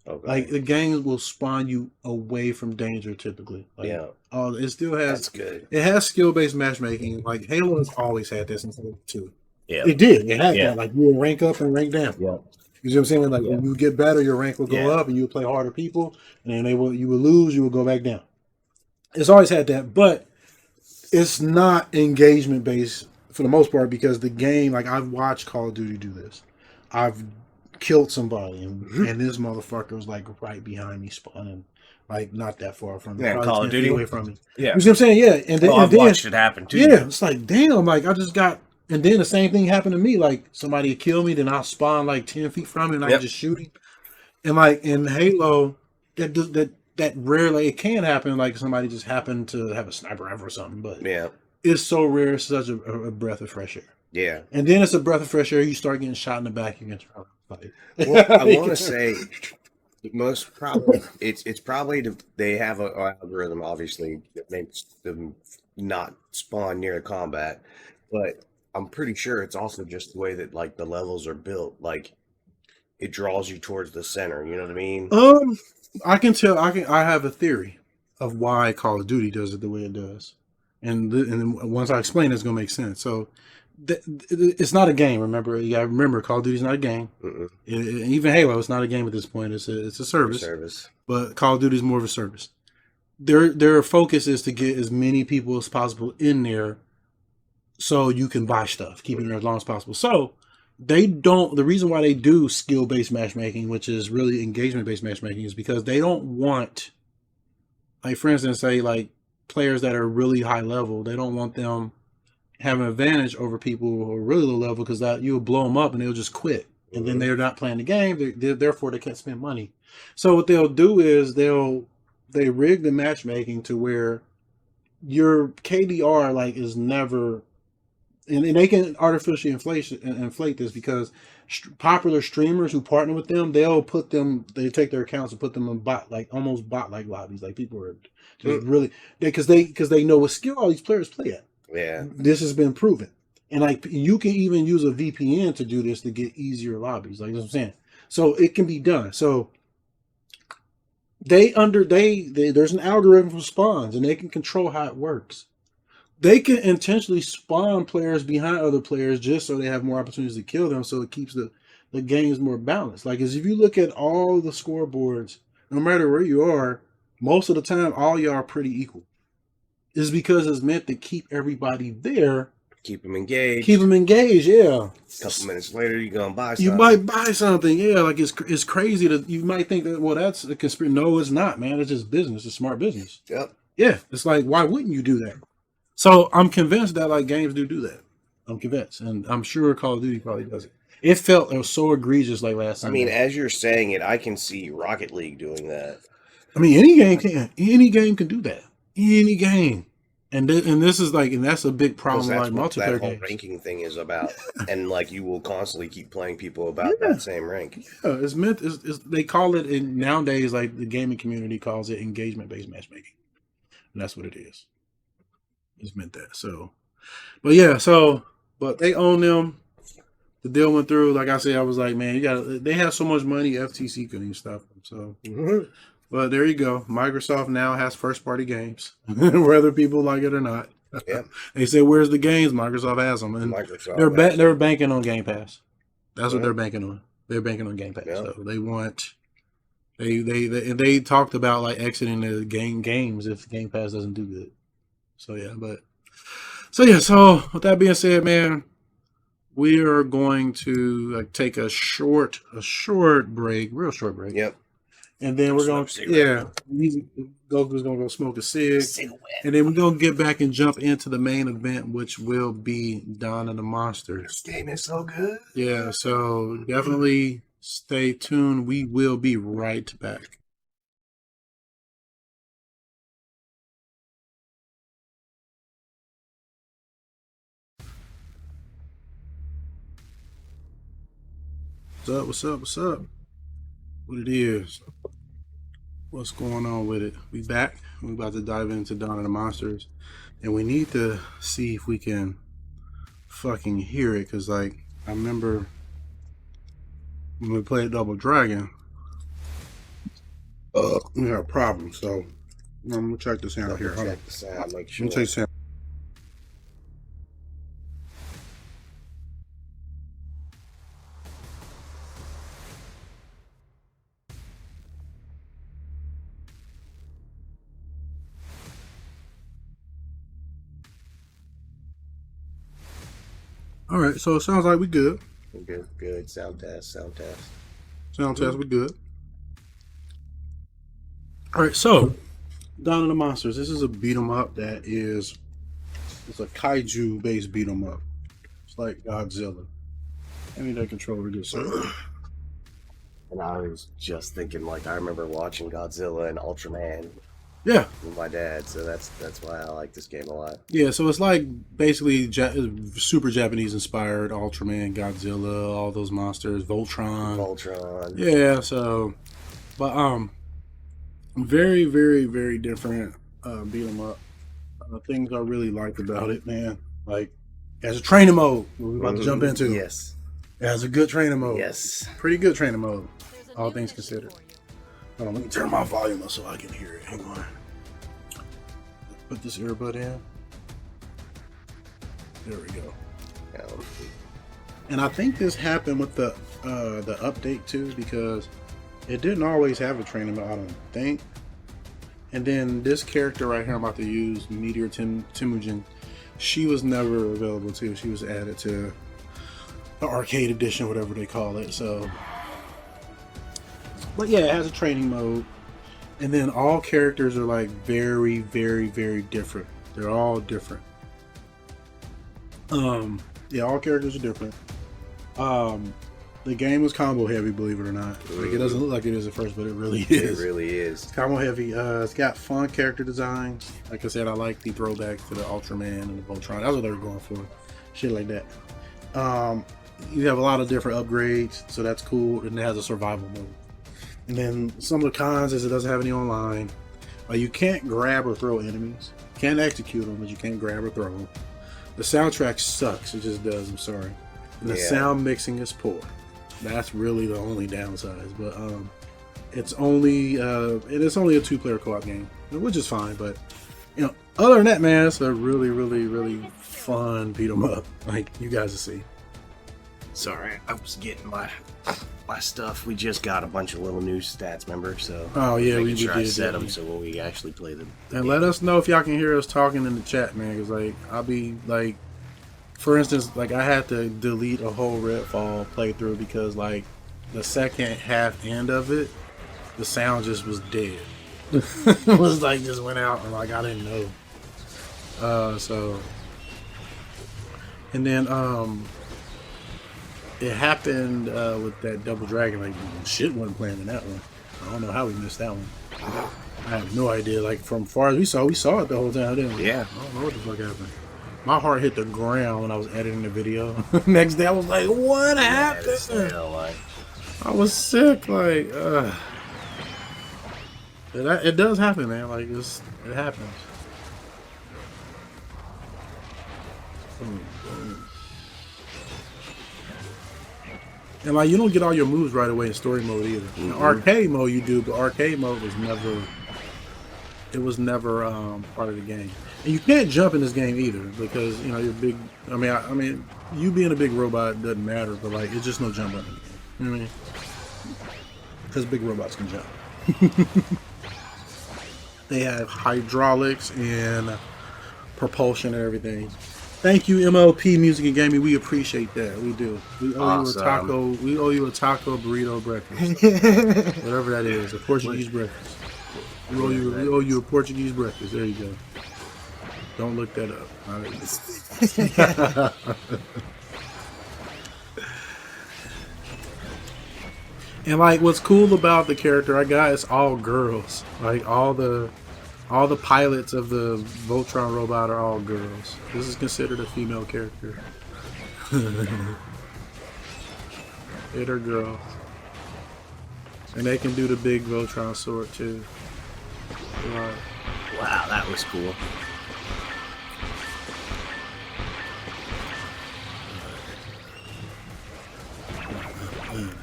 Okay. Like the games will spawn you away from danger typically. Like, it still has. That's good. It has skill-based matchmaking. Like Halo has always had this in Halo 2. Yeah, it did. It had that. Like you will rank up and rank down. Yeah. You see what I'm saying? Like when you get better, your rank will go up, and you'll play harder people, and then you will lose, you will go back down. It's always had that, but it's not engagement based for the most part because the game. Like I've watched Call of Duty do this. I've killed somebody, and this motherfucker was like right behind me, spawning like not that far from me. Yeah, Call of Duty away from me. Yeah, you see what I'm saying? Yeah, and then I've watched it happen too. Yeah, it's like damn, like I just got, and then the same thing happened to me. Like somebody would kill me, then I'll spawn like 10 feet from him, and I just shoot him. And like in Halo, that rarely it can happen. Like somebody just happened to have a sniper rifle or something, but it's so rare. It's such a breath of fresh air. Yeah, and then it's a breath of fresh air. You start getting shot in the back, you get thrown. Well, I want to say most probably it's probably they have an algorithm obviously that makes them not spawn near combat, but I'm pretty sure it's also just the way that like the levels are built. Like it draws you towards the center. You know what I mean? I can tell. I have a theory of why Call of Duty does it the way it does, and once I explain, it's gonna make sense. So. It's not a game. Remember, you gotta remember, Call of Duty is not a game. Even Halo, it's not a game at this point. It's a service. But Call of Duty is more of a service. Their focus is to get as many people as possible in there, so you can buy stuff, keep it there as long as possible. So they don't. The reason why they do skill-based matchmaking, which is really engagement-based matchmaking, is because they don't want, like for instance, say like players that are really high level. They don't want them having an advantage over people who are really low level because that you'll blow them up and they'll just quit. And then they're not playing the game. Therefore, they can't spend money. So what they'll do is they rig the matchmaking to where your KDR like is never, and they can artificially inflate this because popular streamers who partner with them, they take their accounts and put them in almost bot like lobbies. Like people are just really because they know what skill all these players play at. Yeah, this has been proven. And like you can even use a VPN to do this to get easier lobbies. Like, you know what I'm saying? So it can be done. So there's an algorithm for spawns and they can control how it works. They can intentionally spawn players behind other players just so they have more opportunities to kill them. So it keeps the games more balanced. Like as if you look at all the scoreboards, no matter where you are, most of the time all y'all are pretty equal. It's because it's meant to keep everybody there. Keep them engaged. Yeah. A couple minutes later, you go and buy something. You might buy something, yeah. Like it's crazy that you might think that that's a conspiracy. No, it's not, man. It's just business. It's smart business. Yep. Yeah. It's like, why wouldn't you do that? So I'm convinced that like games do that. I'm convinced, and I'm sure Call of Duty probably does it. It was so egregious like last time. I mean, as you're saying it, I can see Rocket League doing that. I mean, any game can do that. Any game. And this is like, and that's a big problem. That's like what multiplayer that whole games. ranking thing is about, and like you will constantly keep playing people about that same rank. Yeah, it's meant. They call it nowadays, like the gaming community calls it engagement-based matchmaking, and that's what it is. It's meant that. So, but yeah, but they own them. The deal went through. Like I said, I was like, man, they have so much money, FTC couldn't even stop them. So. But there you go. Microsoft now has first-party games, whether people like it or not. Yeah. They say, "Where's the games?" Microsoft has them, and they're banking on Game Pass. That's what they're banking on. They're banking on Game Pass. Yeah. So they want they talked about like exiting the games if Game Pass doesn't do good. So with that being said, man, we are going to take a short break, real short break. Yep. And then we're going to, Goku's going to go smoke a cig. And then we're going to get back and jump into the main event, which will be Dawn of the Monsters. This game is so good. Yeah, so definitely stay tuned. We will be right back. What's up? What it is? What's going on with it? We back. We're about to dive into Dawn of the Monsters, and we need to see if we can fucking hear it, because like I remember when we played Double Dragon, we had a problem. So I'm gonna check the sound here. Hold on. Check the sound. Make sure. Let me check the sound. All right, so it sounds like we good. Good. Sound test. Sound test, we good. All right, so Dawn of the Monsters. This is a beat 'em up it's a kaiju based beat 'em up. It's like Godzilla. I need that controller good, sir. And I was just thinking, like, I remember watching Godzilla and Ultraman. Yeah, with my dad, so that's why I like this game a lot. Yeah, so it's like basically super Japanese inspired Ultraman, Godzilla, all those monsters, Voltron. Yeah, so but very, very, very different beat 'em up. Things I really liked about it, man. Like it has a training mode we're about to jump into. Yes. It has a good training mode. Yes. Pretty good training mode, all things considered. Hold on, let me turn my volume up so I can hear it. Hang on. Put this earbud in. There we go. And I think this happened with the update too, because it didn't always have a training mode, I don't think. And then this character right here I'm about to use, Meteor Temujin, she was never available too. She was added to the arcade edition, whatever they call it. So, but yeah, it has a training mode. And then all characters are like very, very, very different. They're all different. Yeah, all characters are different. The game was combo heavy, believe it or not. Like, it doesn't look like it is at first, but it really is. It really is. It's combo heavy. It's got fun character designs. Like I said, I like the throwbacks to the Ultraman and the Voltron. That's what they were going for. Shit like that. You have a lot of different upgrades, so that's cool. And it has a survival mode. And then some of the cons is it doesn't have any online. You can't grab or throw enemies. You can't execute them, but you can't grab or throw them. The soundtrack sucks. It just does. I'm sorry. And the sound mixing is poor. That's really the only downside. But it's only a 2-player co-op game, which is fine. But other than that, man, it's a really, really, really fun beat 'em up. Like you guys will see. Sorry, I was getting my stuff. We just got a bunch of little new stats, remember? So we I did set them so when we actually play them. And let us know if y'all can hear us talking in the chat, man. Because like I'll be like, for instance, like I had to delete a whole Redfall playthrough because like the second half end of it, the sound just was dead. It was like just went out and like I didn't know. And then it happened with that Double Dragon. Like shit wasn't playing in that one. I don't know how we missed that one. I have no idea. Like from far as we saw it the whole time, didn't we? Yeah. I don't know what the fuck happened. My heart hit the ground when I was editing the video. Next day I was like, what happened? I was sick. Like, it does happen, man. Like it happens. And like you don't get all your moves right away in story mode either. In arcade mode you do, but arcade mode was never part of the game. And you can't jump in this game either because you're big. I mean, you being a big robot doesn't matter, but like it's just no jump in the game. You know what I mean? Because big robots can jump. They have hydraulics and propulsion and everything. Thank you, MLP Music and Gaming. We appreciate that. We do. We owe you a taco. We owe you a taco burrito breakfast, whatever that is, a Portuguese breakfast. We owe you a Portuguese breakfast. There you go. Don't look that up. And like, what's cool about the character I got is all girls. Like all the pilots of the Voltron robot are all girls. This is considered a female character. It are girls. And they can do the big Voltron sword too. Wow, that was cool.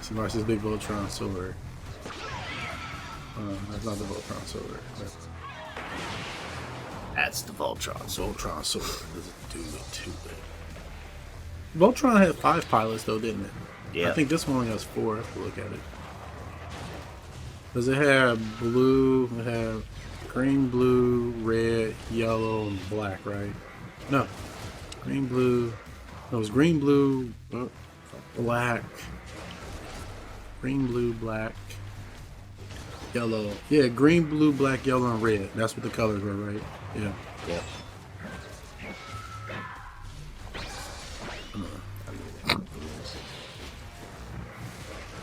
See, watch this big Voltron sword. That's not the Voltron sword. That's the Voltron. Voltron sword doesn't do it too bad. Voltron had 5 pilots though, didn't it? Yeah. I think this one only has 4. I have to look at it. Does it have blue? It have green, blue, red, yellow, and black, right? No. Green, blue. No, it was green, blue, black. Green, blue, black, yellow. Yeah, green, blue, black, yellow, and red. That's what the colors were, right? Yeah. Yep.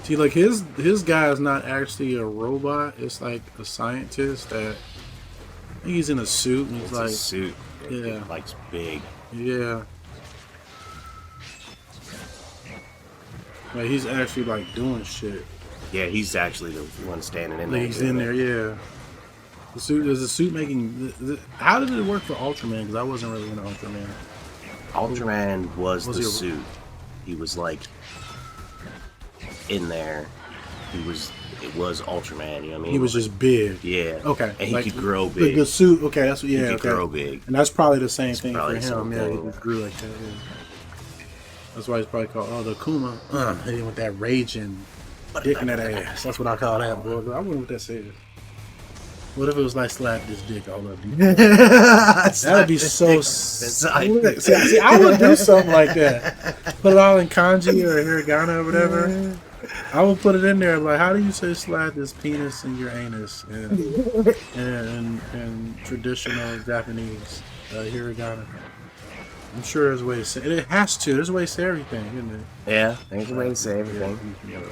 See, like his guy is not actually a robot. It's like a scientist that I think he's in a suit and he's it's like a suit. Yeah. Like big. Yeah. Like he's actually like doing shit. Yeah, he's actually the one standing in there. Like he's in there, yeah. The suit is the suit making. How did it work for Ultraman? Because I wasn't really into Ultraman. Ultraman was the he suit. He was like in there. It was Ultraman. You know what I mean? He was just big. Yeah. Okay. And he like, could grow big. The suit. Okay, that's what. Yeah. He could grow big. And that's probably the same thing for probably him. Yeah, he something. just grew like that. Yeah. That's why he's probably called the Kuma. Hitting with that raging, dick in that ass. That's what I call that, boy. I wonder what that says. What if it was like slap this dick all up you? That'd be so. See, I would do something like that. Put it all in kanji or hiragana or whatever. I will put it in there. Like, how do you say slide this penis in your anus and traditional Japanese hiragana? I'm sure there's a way to say it. It has to. There's a way to say everything, isn't it? Yeah, there's a way to say everything. You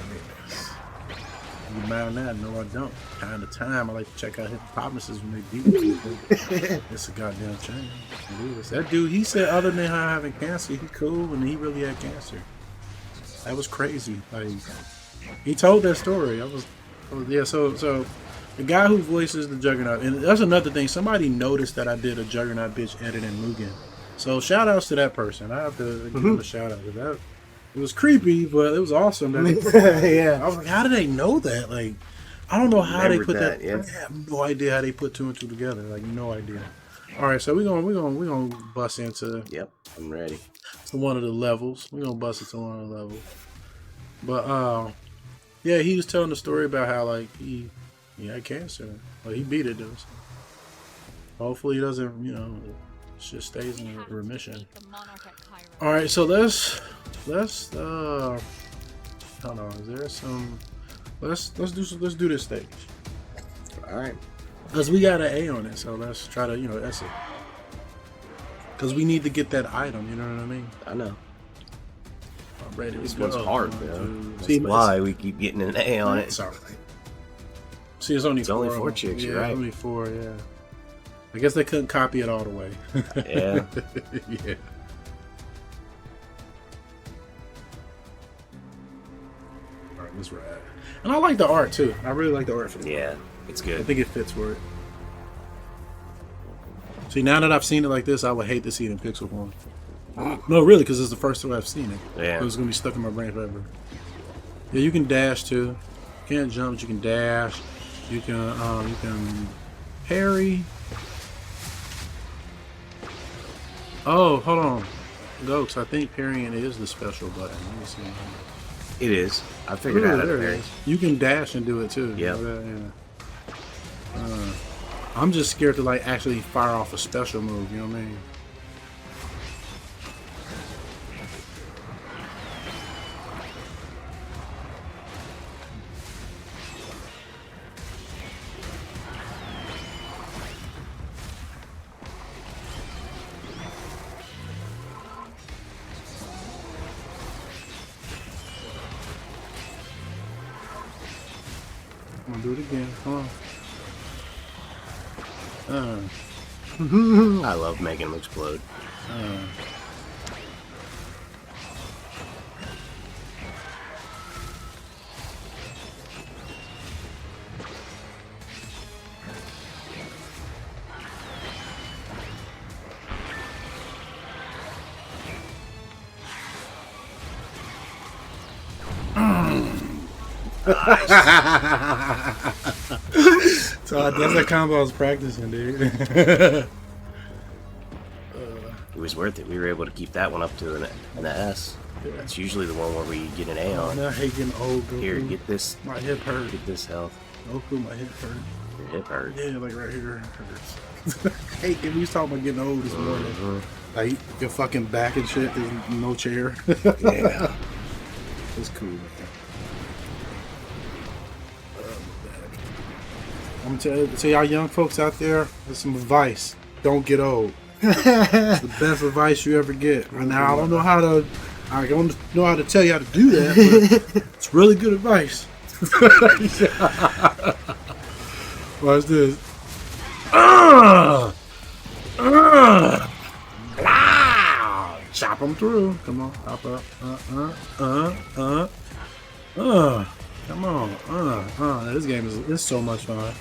mad on that? No, I don't. Time to time, I like to check out hippopotamuses when they beat people. It's a goddamn shame. That dude, he said other than having cancer, he cool, and he really had cancer. That was crazy. Like, he told that story. So the guy who voices the Juggernaut, and that's another thing. Somebody noticed that I did a Juggernaut bitch edit in Mugen. So shout outs to that person. I have to give him a shout out to that. It was creepy, but it was awesome. Yeah, I was like, how did they know that? Like, I don't know how they put that. Yeah. I have no idea how they put 2 and 2 together. Like, no idea. All right, so we're gonna bust into. Yep, I'm ready. To one of the levels. We're gonna bust into one of the levels. But yeah, he was telling the story about how like he had cancer. Well, he beat it though. So hopefully he doesn't, just stays in remission. All right, so let's hold on. Is there some? Let's do this stage. All right. Because we got an A on it, so let's try to that's it. Because we need to get that item. You know what I mean? I know. I'm ready. This one's hard, though. See, that's why we keep getting an A on it. It's all right. See, it's only four chicks. Yeah, You're right. Only 4. Yeah. I guess they couldn't copy it all the way. Yeah. Yeah. All right, let's ride. And I like the art too. I really like the art for this. Yeah, it's good. I think it fits for it. See, now that I've seen it like this, I would hate to see it in pixel form. No, really, because it's the first time I've seen it. Yeah. It's gonna be stuck in my brain forever. Yeah, you can dash too. You can't jump, but you can dash. You can parry. Oh, hold on. Goats, I think parrying is the special button. Let me see. It is. I figured out how to parry. You can dash and do it too. Yep. Yeah. I'm just scared to like actually fire off a special move, you know what I mean? I'm gonna do it again. Come on. I love making them explode. So that's a combo I was practicing, dude. It was worth it. We were able to keep that one up to an S. That's usually the one where we get an A on. Now hate getting old, Goku. Here, get this. My hip hurt. Get this health. Goku, my hip hurt. Your hip hurt. Yeah, like right here. Hurts. Hey, we was talking about getting old this morning. Like your fucking back and shit. There's no chair. Yeah. It's cool. I'm gonna tell y'all young folks out there, there's some advice. Don't get old. It's the best advice you ever get. Now I don't know how to tell you how to do that, but it's really good advice. Watch this. Chop them through. Come on, hop up. Come on. This game is so much fun.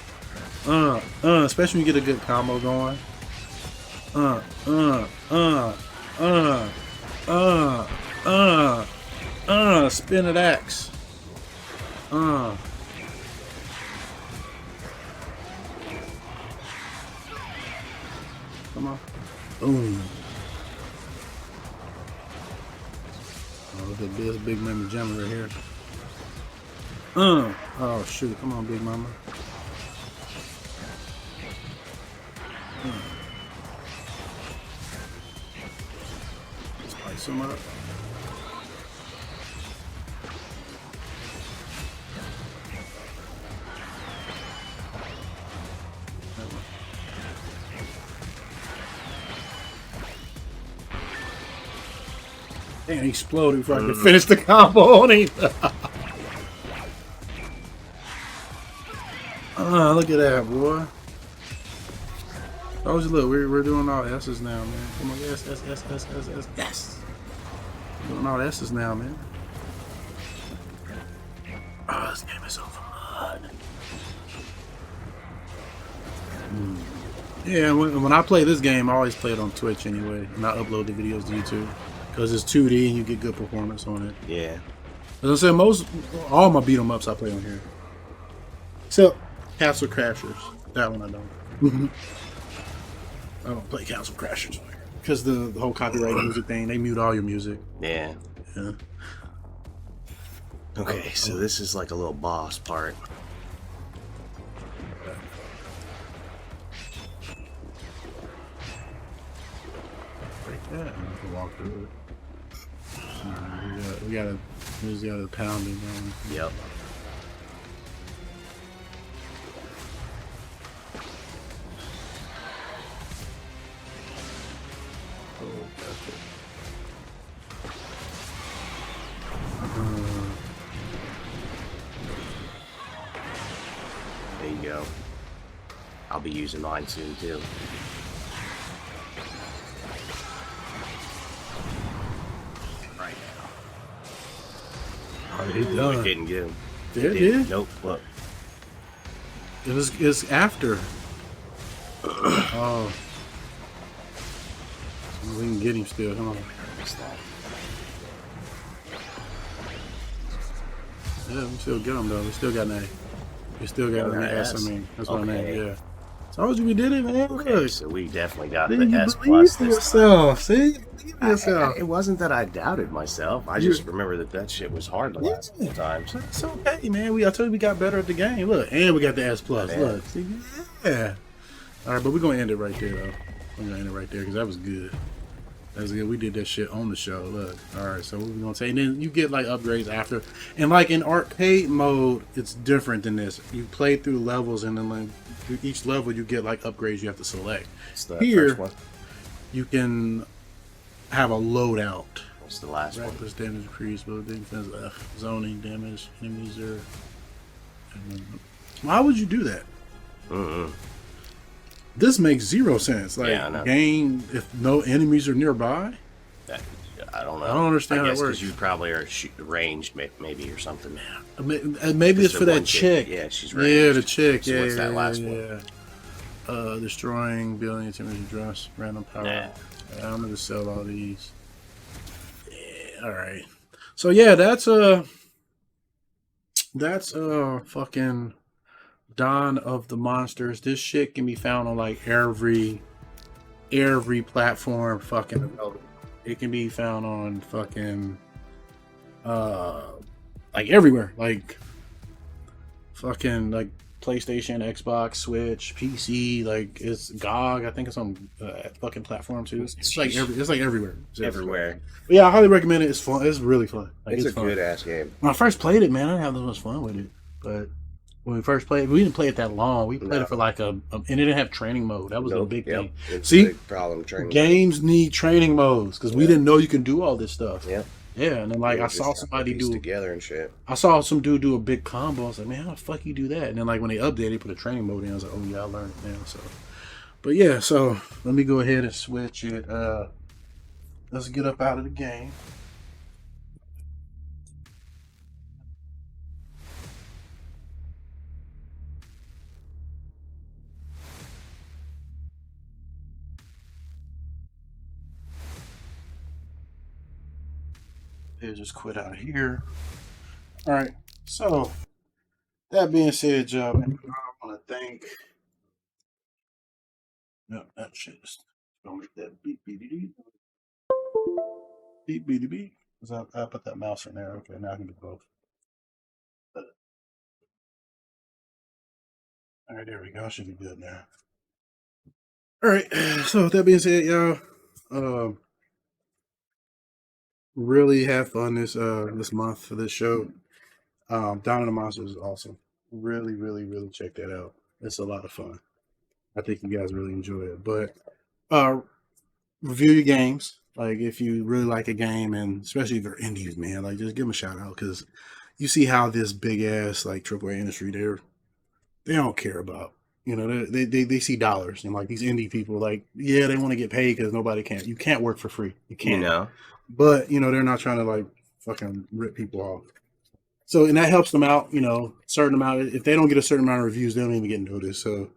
Especially when you get a good combo going. Spin it X. Come on. Boom. Oh, look at this big mama jammer right here. Oh shoot, come on, big mama. Spice them up. Damn, he exploded before I could finish the combo on him. Look at that, boy. Oh, look, we're doing all S's now, man. Come on, yes. Doing all S's now, man. Oh, this game is so fun. Yeah, when I play this game, I always play it on Twitch anyway, and I upload the videos to YouTube because it's 2D and you get good performance on it. Yeah. As I said, all my beat 'em ups I play on here, except Castle Crashers. That one I don't. I don't play Castle Crashers because the whole copyright music thing. They mute all your music. Yeah. Yeah. Okay, so this is like a little boss part. Yeah, we can walk through it. We just gotta pound it. Yep. Oh, gotcha. There you go. I'll be using mine soon too. Right now. Oh, it's done. It didn't get him. It did? Nope. Look. It's after. Oh. We can get him still. Come on. Yeah, we still get him though. We still got an A. We still got an S. I mean, that's what I mean. Yeah. Told you we did it, man. Okay, Look. so we definitely got See, the you S believe plus in this yourself. See, believe in yourself. It wasn't that I doubted myself. I just remember that shit was hard the last few times. It's okay, man. I told you we got better at the game. Look, and we got the S plus. Yeah. Look, see, yeah. All right, but we're gonna end it right there, though. We're gonna end it right there because that was good. That was good. We did that shit on the show. Look, all right. So what we're gonna say, and then you get like upgrades after, and like in arcade mode, it's different than this. You play through levels, and then like through each level, you get like upgrades you have to select. It's the Here, first one. you can have a loadout. What's the last one? Reckless damage increase, but defense, zoning damage, enemies are. Why would you do that? This makes zero sense. Like, Yeah, I know. gain if no enemies are nearby. I don't know. I don't understand I how it guess works. you probably are ranged, maybe, or something. Maybe it's for that chick. Yeah, she's Yeah, ranged. the chick. So yeah, what's that yeah, last yeah. one? Destroying, building, intimidation, dress, random power. Nah. Yeah, I'm gonna sell all these. Yeah, all right. So yeah, that's fucking Dawn of the Monsters. This shit can be found on like every platform fucking available. It can be found on fucking like everywhere, like fucking like PlayStation, Xbox, Switch, PC, like it's GOG. I think it's on fucking platform too. It's like everywhere. It's Everywhere. But yeah, I highly recommend it. It's fun. It's really fun. Like, It's a fun. good ass game. When I first played it, man, I didn't have that much fun with it. But when we first played, we didn't play it that long. We played it for like and it didn't have training mode. That was a big thing. It's See, a big problem training. games need training modes because we didn't know you can do all this stuff. Yep. Yeah, and then like Yeah, I saw just somebody piece do. together and shit. I saw some dude do a big combo. I was like, man, how the fuck you do that? And then like when they updated, they put a training mode in. I was like, oh yeah, I learned it now. So, but yeah, so let me go ahead and switch it. Let's get up out of the game. They'll just quit out of here. All right. So that being said, y'all, I want to thank. No, that shit is gonna make that beep beep beep beep beep beep. Cause I put that mouse in there. Okay, now I can do both. All right, there we go. Should be good now. All right. So with that being said, y'all, really have fun this month for this show. Dawn of the Monsters is awesome. Really, really, really check that out. It's a lot of fun. I think you guys really enjoy it. But review your games. Like if you really like a game, and especially if they're indies, man, like just give them a shout out because you see how this big ass like AAA industry they don't care about. You know, they see dollars and like these indie people, like they want to get paid because nobody can. You can't work for free. You can't. But they're not trying to like fucking rip people off. So and that helps them out. Certain amount. If they don't get a certain amount of reviews, they don't even get noticed. So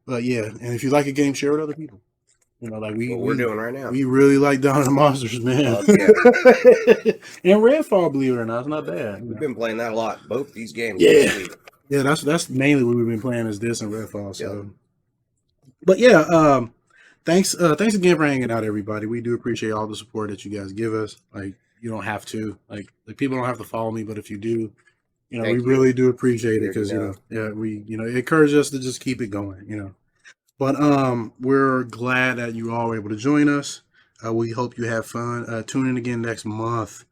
But yeah, and if you like a game, share with other people. Like we're doing right now. We really like Dawn of the Monsters, man. And Redfall, believe it or not, it's not bad. We've been playing that a lot. Both these games. Yeah, that's mainly what we've been playing is this and Redfall. So, but yeah, thanks again for hanging out, everybody. We do appreciate all the support that you guys give us. Like, you don't have to, like people don't have to follow me, but if you do, we really do appreciate it because we it encourages us to just keep it going. But we're glad that you all were able to join us. We hope you have fun. Tune in again next month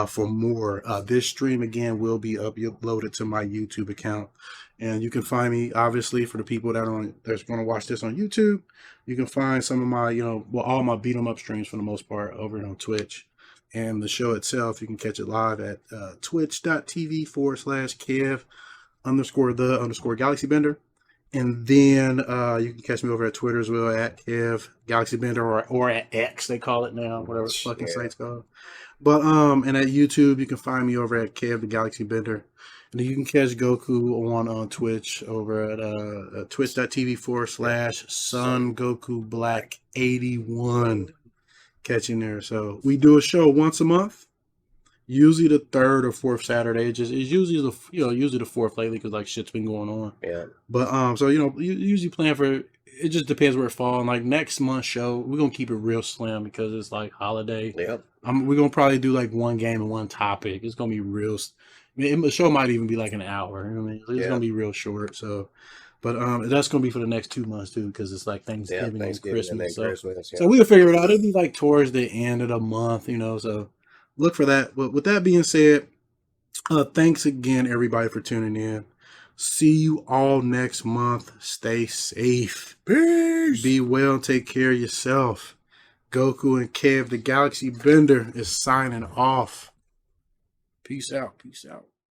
for more. This stream again will be uploaded to my YouTube account, and you can find me obviously for the people that's going to watch this on YouTube. You can find some of my all my beat 'em up streams for the most part over on Twitch, and the show itself you can catch it live at twitch.tv/Kev_the_Galaxybender. And then you can catch me over at Twitter as well at Kev Galaxybender or at X they call it now, whatever the fucking site's called. But and at YouTube you can find me over at Kev the Galaxybender. And then you can catch Goku on Twitch over at twitch.tv/SunGokuBlack81. Catching there. So we do a show once a month. Usually the third or fourth Saturday. It's usually the fourth lately because like shit's been going on. Yeah. But so you usually plan for it. Just depends where it falls. And like next month's show, we're gonna keep it real slim because it's like holiday. Yep. We're gonna probably do like one game and one topic. It's gonna be real. The show might even be like an hour. It's gonna be real short. So, but that's gonna be for the next 2 months too because it's like Thanksgiving and Christmas. So we'll figure it out. It'll be like towards the end of the month. So. Look for that. But with that being said, thanks again, everybody, for tuning in. See you all next month. Stay safe. Peace. Be well. Take care of yourself. Goku and Kev the Galaxybender is signing off. Peace out. Peace out.